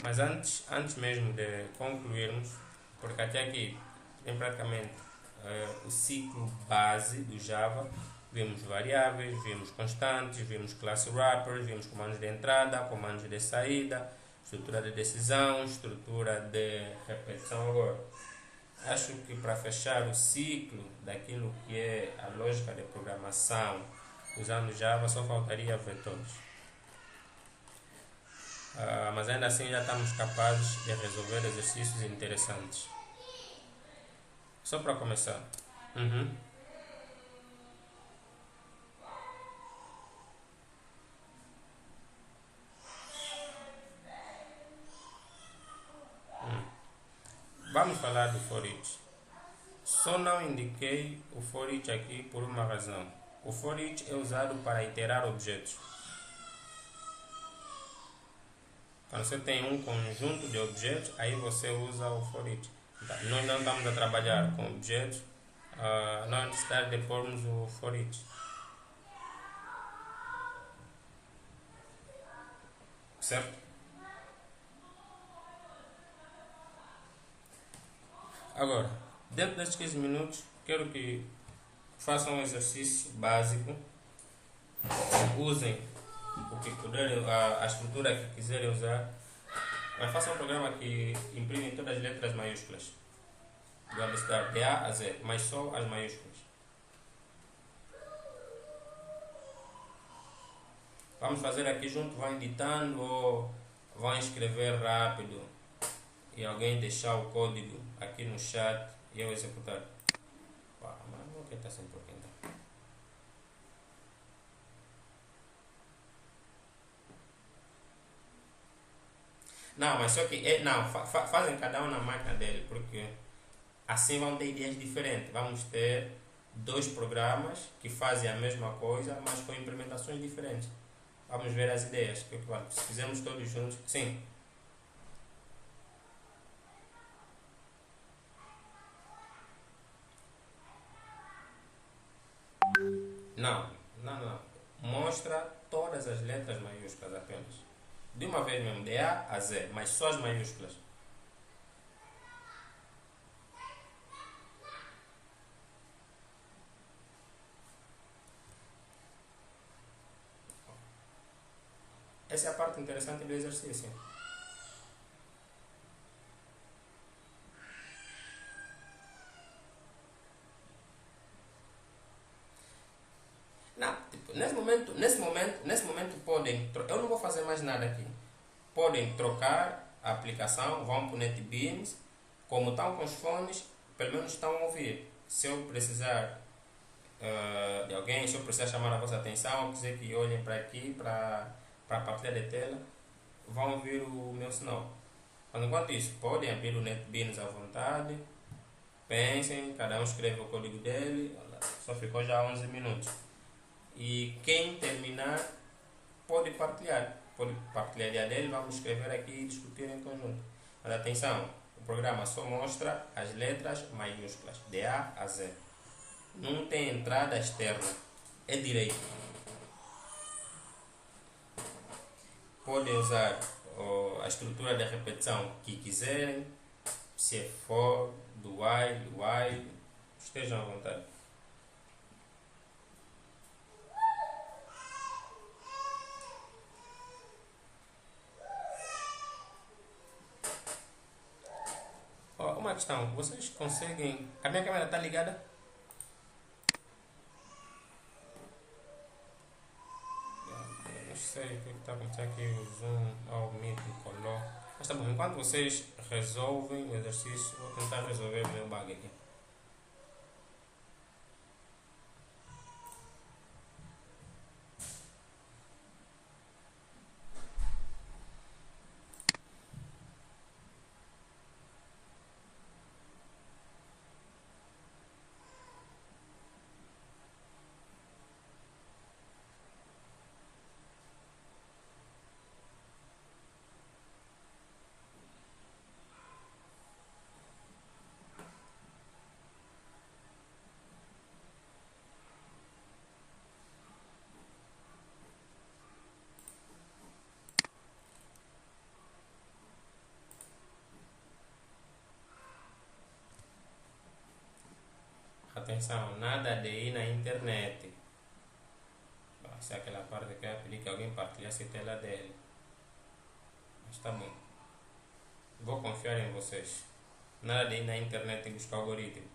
Mas antes mesmo de concluirmos, porque até aqui tem praticamente o ciclo base do Java. Vimos variáveis, vimos constantes, vimos class wrappers, vimos comandos de entrada, comandos de saída, estrutura de decisão, estrutura de repetição. Agora, acho que para fechar o ciclo daquilo que é a lógica de programação usando Java, só faltaria vetores. Mas ainda assim já estamos capazes de resolver exercícios interessantes. Só para começar. Vamos falar do for each. Só não indiquei o for each aqui por uma razão. O for each é usado para iterar objetos. Quando você tem um conjunto de objetos, aí você usa o for each. Nós não estamos a trabalhar com objetos, não há necessidade de pormos o for each. Certo? Agora, dentro destes 15 minutos, quero que façam um exercício básico, usem o que puderem, a estrutura que quiserem usar, mas façam um programa que imprime todas as letras maiúsculas do abecedário, de A a Z, mas só as maiúsculas. Vamos fazer aqui junto, vão editando ou vão escrever rápido e alguém deixar o código aqui no chat e eu executar. Mas não quer estar sempre aqui então. Não, mas só que fazem cada um na máquina dele, porque assim vão ter ideias diferentes. Vamos ter dois programas que fazem a mesma coisa, mas com implementações diferentes. Vamos ver as ideias. Se fizermos todos juntos, sim. Não. Mostra todas as letras maiúsculas apenas. De uma vez mesmo, de A a Z, mas só as maiúsculas. Essa é a parte interessante do exercício. Não, tipo, nesse momento podem, eu não vou fazer mais nada aqui. Podem trocar a aplicação, vão para o NetBeans, como estão com os fones, pelo menos estão a ouvir. Se eu precisar de alguém, se eu precisar chamar a vossa atenção, ou quiser que olhem para aqui, para a partilha de tela, vão ouvir o meu sinal. Mas enquanto isso, podem abrir o NetBeans à vontade, pensem, cada um escreve o código dele, só ficou já 11 minutos. E quem terminar pode partilhar a ideia dele, vamos escrever aqui e discutir em conjunto. Mas atenção, o programa só mostra as letras maiúsculas, de A a Z. Não tem entrada externa, é direito. Podem usar a estrutura de repetição que quiserem, se é for, do while, estejam à vontade. Uma questão, vocês conseguem... A minha câmera está ligada? Não sei o que está acontecendo aqui, o Zoom, o Meet, o Color. Mas tá bom, enquanto vocês resolvem o exercício, vou tentar resolver o meu bug aqui. atenção, nada de ir na internet. Essa é aquela parte que eu ia pedir que alguém partilhasse a tela dele. Mas tá bom. Vou confiar em vocês. Nada de ir na internet e buscar algoritmo.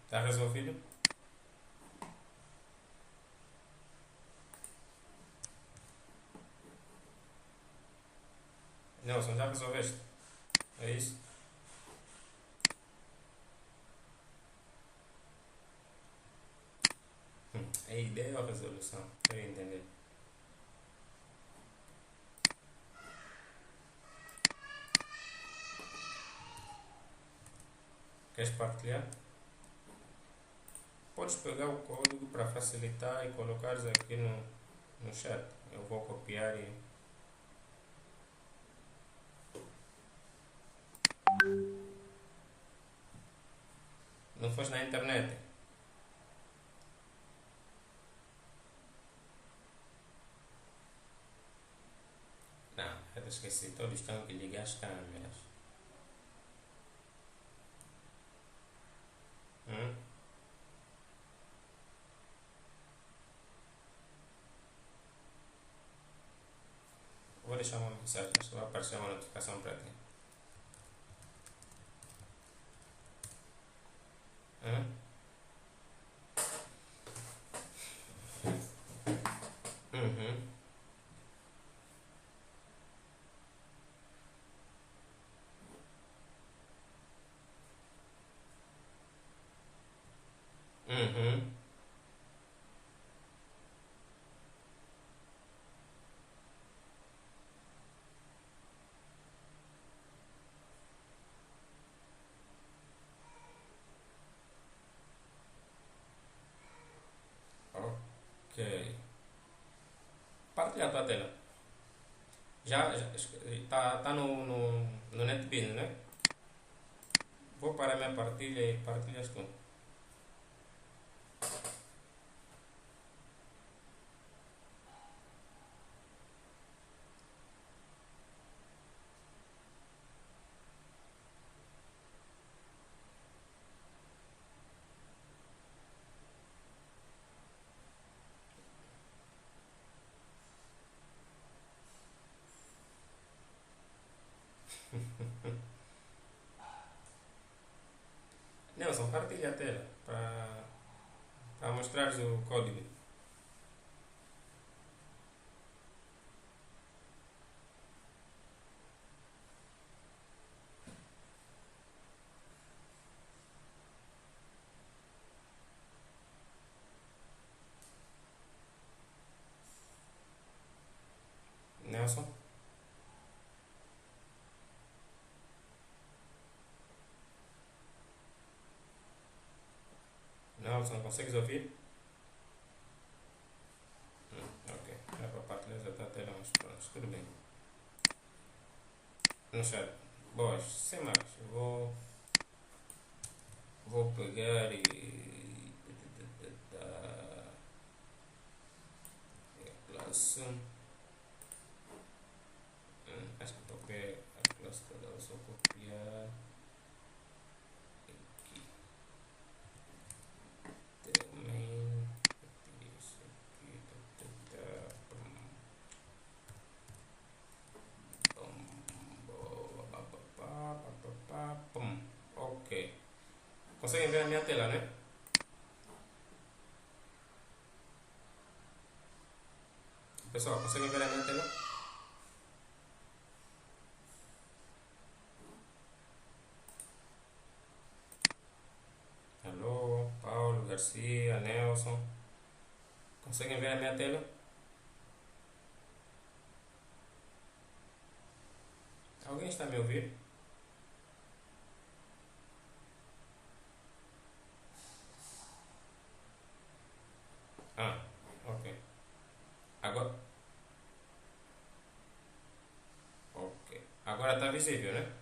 Tá resolvido? Nelson, já resolveste? É isso? A ideia ou a resolução? Eu entender. Queres partilhar? podes pegar o código para facilitar e colocares aqui no chat. Eu vou copiar e não foste na internet. Não, eu esqueci, todos têm que ligar as câmeras. Hum? Vou deixar uma mensagem, acho que vai aparecer uma notificação para ti. Hum? Uhum. Uhum. Ok. Partilha a tua tela. Já tá no NetBeans, né? Vou para a minha partilha e partilhas tu. Nelson, partilha a tela para mostrares o código. Nelson? Nelson, consegues ouvir? Ok, é para partilhar a tua tela, mas pronto, tudo bem. No chat. Boas, sem mais, vou pegar e. Plus. Acho que toquei a classe toda, vou só copiar. Aqui. Também. Isso aqui. Pum. Ok. Conseguem ver a minha tela, né? Pessoal, conseguem ver a minha tela? Alô, Paulo, Garcia, Nelson. Conseguem ver a minha tela? Alguém está me ouvindo? Ah, ok. Agora. Ok. Agora está visível, né?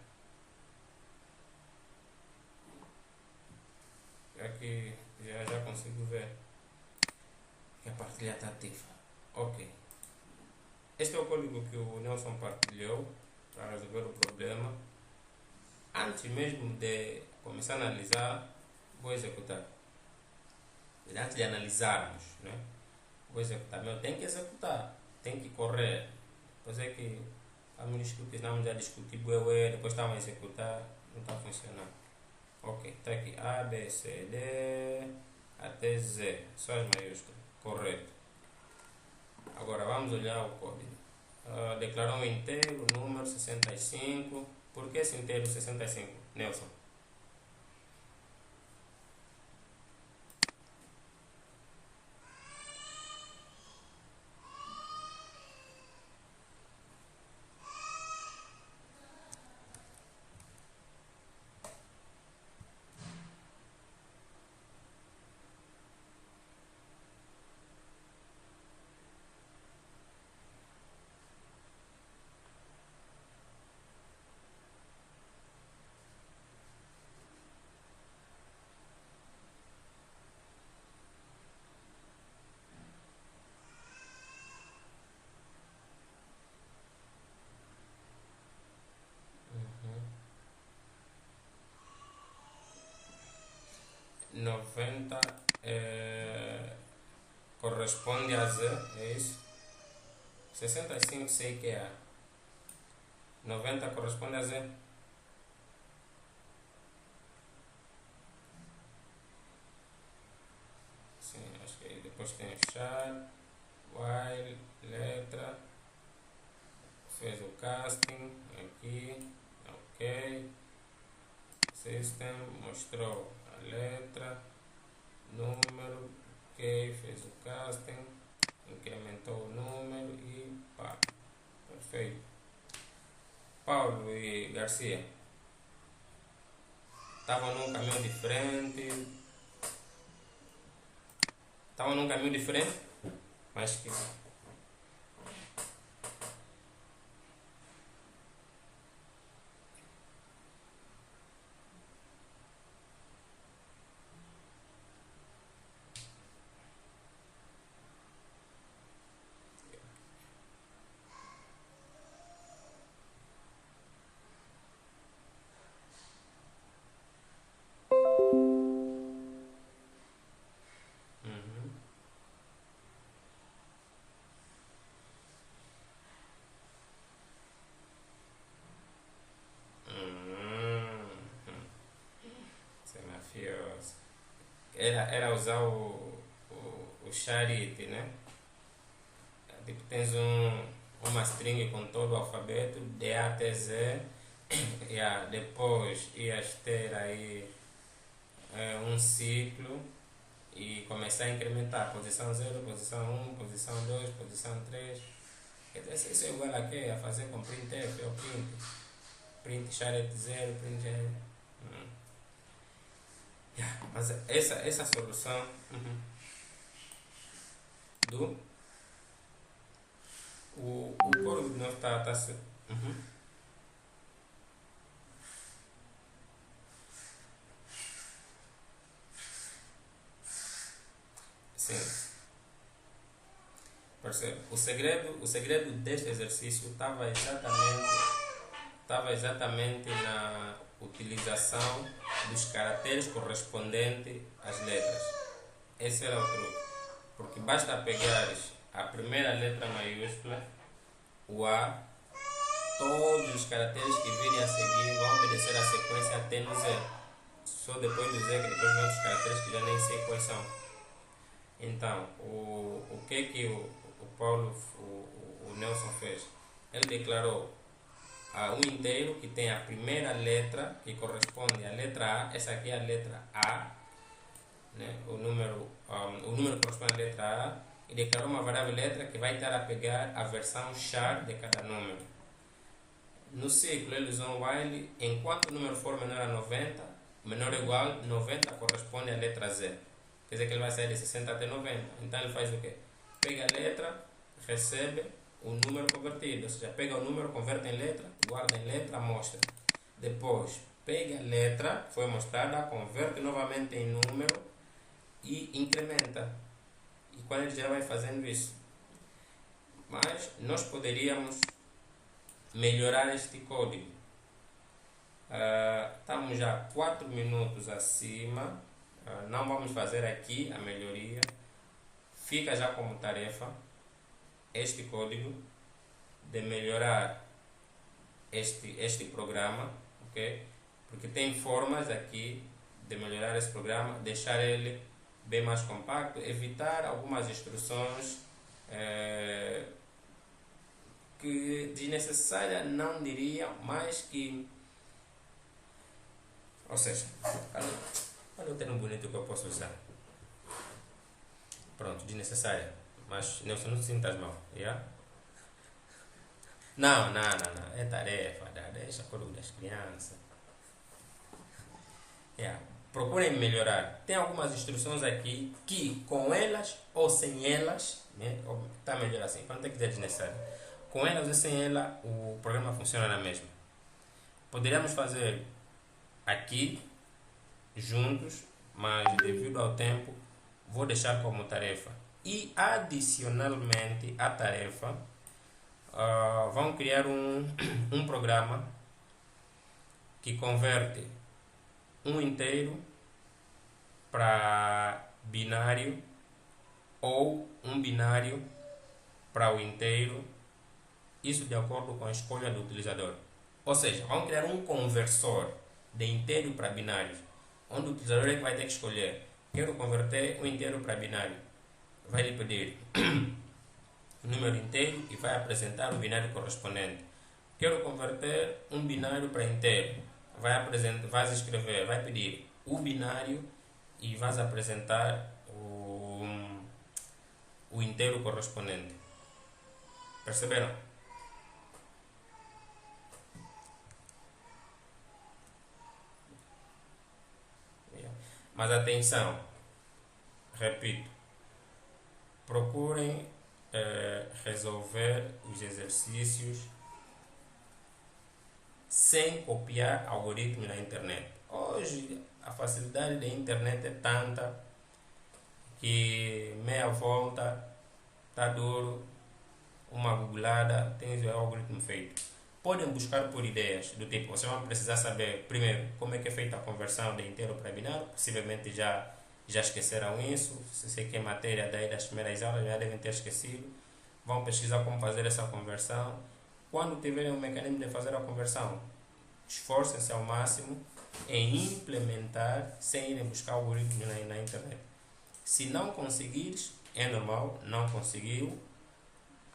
Aqui já consigo ver que a partilha está ativa. Ok. Este é o código que o Nelson partilhou para resolver o problema. Antes mesmo de começar a analisar, vou executar. Antes de analisarmos, né? Vou executar. Meu, tem que executar, tem que correr. Depois é que estamos a discutir bué, depois estamos a executar, não está funcionando. Ok, está aqui A, B, C, D, até Z, só as maiúsculas, correto. Agora vamos olhar o código. Declarou um inteiro, número 65. Por que esse inteiro 65, Nelson? 90 corresponde a Z, é isso? 65 sei que é A. 90 corresponde a Z. Sim, acho que aí depois tem o char, while, letra, fez o casting, aqui, ok, system, mostrou a letra, número, ok, fez o casting, incrementou o número e pá, perfeito. Paulo e Garcia estavam num caminho diferente, mas que uhum. Hum, Isso é mafioso. Era usar o charite, né? Tipo, tens uma string com todo o alfabeto, de A até Z, yeah, depois ias ter aí um ciclo e começar a incrementar posição 0, posição 1, posição 2, posição 3. Isso é igual a quê? A fazer com printf ou print chart 0, print 0. Yeah, mas essa solução do o código não está uhum. Sim, percebe? O segredo deste exercício estava exatamente na utilização dos caracteres correspondentes às letras. Esse era o truque. Porque basta pegares a primeira letra maiúscula, o A, todos os caracteres que virem a seguir vão obedecer a sequência até no Z. Só depois do Z que depois vem outros caracteres que já nem sei quais são. Então, o que o Paulo, o Nelson fez? Ele declarou um inteiro que tem a primeira letra que corresponde à letra A. Essa aqui é a letra A, né? O número corresponde à letra A. E declarou uma variável letra que vai estar a pegar a versão char de cada número. No ciclo ele usou um while, enquanto o número for menor a 90, menor ou igual, 90 corresponde à letra Z. Quer dizer que ele vai sair de 60 até 90. Então ele faz o quê? Pega a letra, recebe o número convertido. Ou seja, pega o número, converte em letra, guarda em letra, mostra. Depois, pega a letra, foi mostrada, converte novamente em número e incrementa. E quando ele já vai fazendo isso. Mas nós poderíamos melhorar este código. Estamos já 4 minutos acima. Não vamos fazer aqui a melhoria. Fica já como tarefa este código de melhorar este programa, ok? Porque tem formas aqui de melhorar esse programa, deixar ele bem mais compacto, evitar algumas instruções que desnecessária não diria, mas que, ou seja, olha o termo bonito que eu posso usar. Pronto, desnecessária. Mas Nelson, não te sintas mal, yeah? Não. É tarefa, deixa código das crianças. Yeah. Procurem melhorar. Tem algumas instruções aqui que, com elas ou sem elas, né? Está melhor assim, para não ter que dizer desnecessário. Com elas ou sem ela, o programa funciona na mesma. Poderíamos fazer aqui juntos, mas devido ao tempo, vou deixar como tarefa. E adicionalmente à tarefa, vão criar um programa que converte um inteiro para binário ou um binário para o inteiro, isso de acordo com a escolha do utilizador. Ou seja, vamos criar um conversor de inteiro para binário, onde o utilizador é que vai ter que escolher: quero converter um inteiro para binário. Vai lhe pedir o número inteiro e vai apresentar o binário correspondente. Quero converter um binário para inteiro. Vai escrever, vai pedir o binário e vais apresentar o inteiro correspondente. Perceberam? Mas atenção, repito, procurem resolver os exercícios sem copiar algoritmos na internet. Hoje a facilidade da internet é tanta que meia volta está duro, uma googlada, tem o algoritmo feito. Podem buscar por ideias do tipo: vocês vão precisar saber primeiro como é que é feita a conversão de inteiro para binário, possivelmente já esqueceram isso, se sei que é matéria daí das primeiras aulas já devem ter esquecido. Vão pesquisar como fazer essa conversão. Quando tiverem um mecanismo de fazer a conversão, esforcem-se ao máximo em implementar sem irem buscar algoritmos na internet. Se não conseguires, é normal, não conseguiu.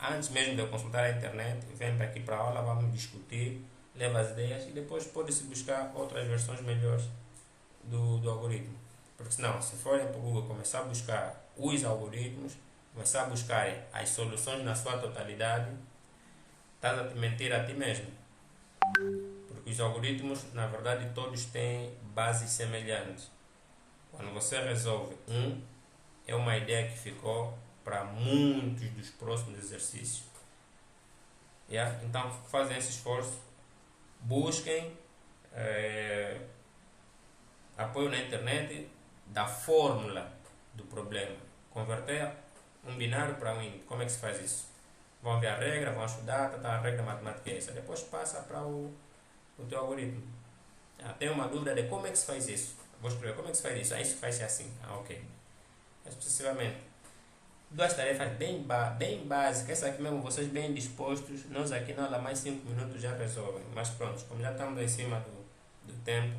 Antes mesmo de eu consultar a internet, vem para aqui para a aula, vamos discutir, leva as ideias e depois pode-se buscar outras versões melhores do algoritmo. Porque senão, se forem para o Google começar a buscar os algoritmos, começar a buscar as soluções na sua totalidade, estás a te mentir a ti mesmo. Porque os algoritmos, na verdade, todos têm bases semelhantes. Quando você resolve é uma ideia que ficou para muitos dos próximos exercícios. Então, fazem esse esforço, busquem apoio na internet da fórmula do problema. Converter um binário para um índice. Como é que se faz isso? Vão ver a regra, vão estudar, a regra matemática é essa. Depois passa para o teu algoritmo. Tem uma dúvida de como é que se faz isso? Vou escrever como é que se faz isso. Isso faz assim. Ok. Mas sucessivamente. Duas tarefas bem básicas. Essa aqui mesmo, vocês bem dispostos. Nós aqui na aula mais 5 minutos já resolvem. Mas pronto, como já estamos em cima do tempo,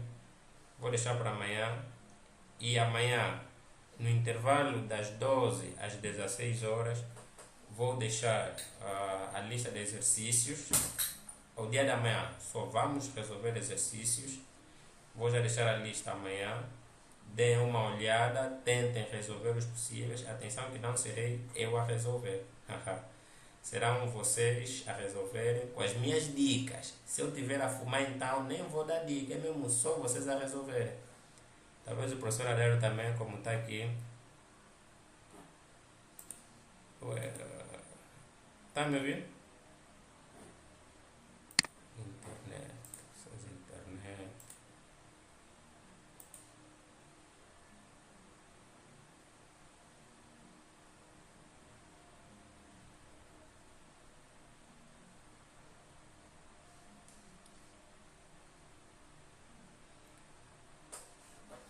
vou deixar para amanhã. E amanhã, no intervalo das 12 às 16 horas, vou deixar a lista de exercícios. O dia da manhã só vamos resolver exercícios. Vou já deixar a lista amanhã. Deem uma olhada, tentem resolver os possíveis. Atenção que não serei eu a resolver. Serão vocês a resolverem com as minhas dicas. Se eu estiver a fumar, então nem vou dar dica. É mesmo só vocês a resolverem. Talvez o professor Adélio também, como está aqui. Está me ouvindo? Internet.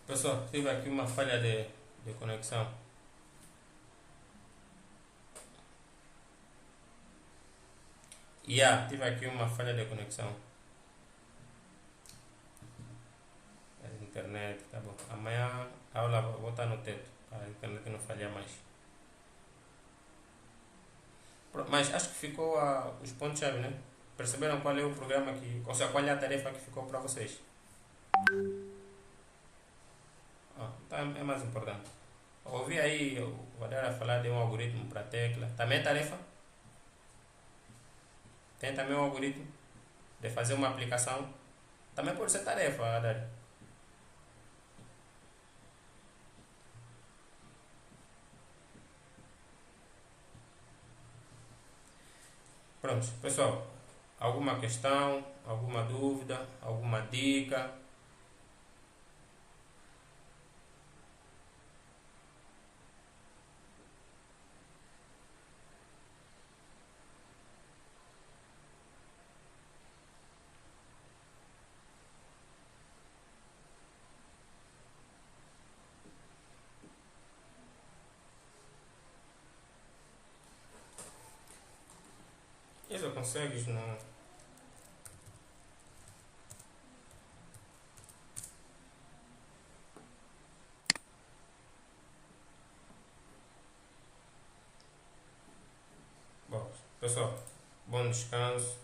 Pessoal, tive aqui uma falha de conexão. Tive aqui uma falha de conexão. A internet, tá bom. Amanhã a aula vou botar no teto, para a internet não falhar mais. Mas acho que ficou os pontos-chave, né? Perceberam qual é o programa ou seja, qual é a tarefa que ficou para vocês? Então é mais importante. Ouvi aí o Adara falar de um algoritmo para tecla. Também é tarefa? Tem também um algoritmo de fazer uma aplicação. Também pode ser tarefa, Adara. Pronto, pessoal. Alguma questão, alguma dúvida, alguma dica? consegues não. Bom, pessoal, bom descanso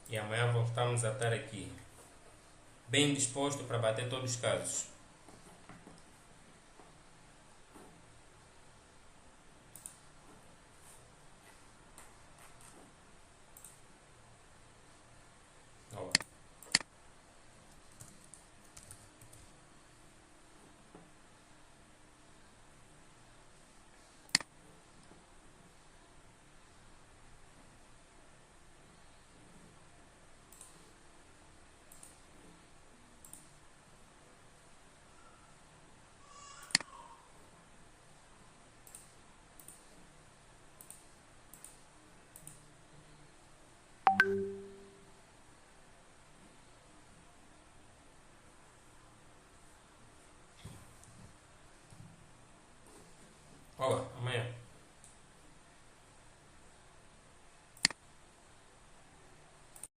e amanhã voltamos a estar aqui, bem disposto para bater todos os casos. Olá. Olá.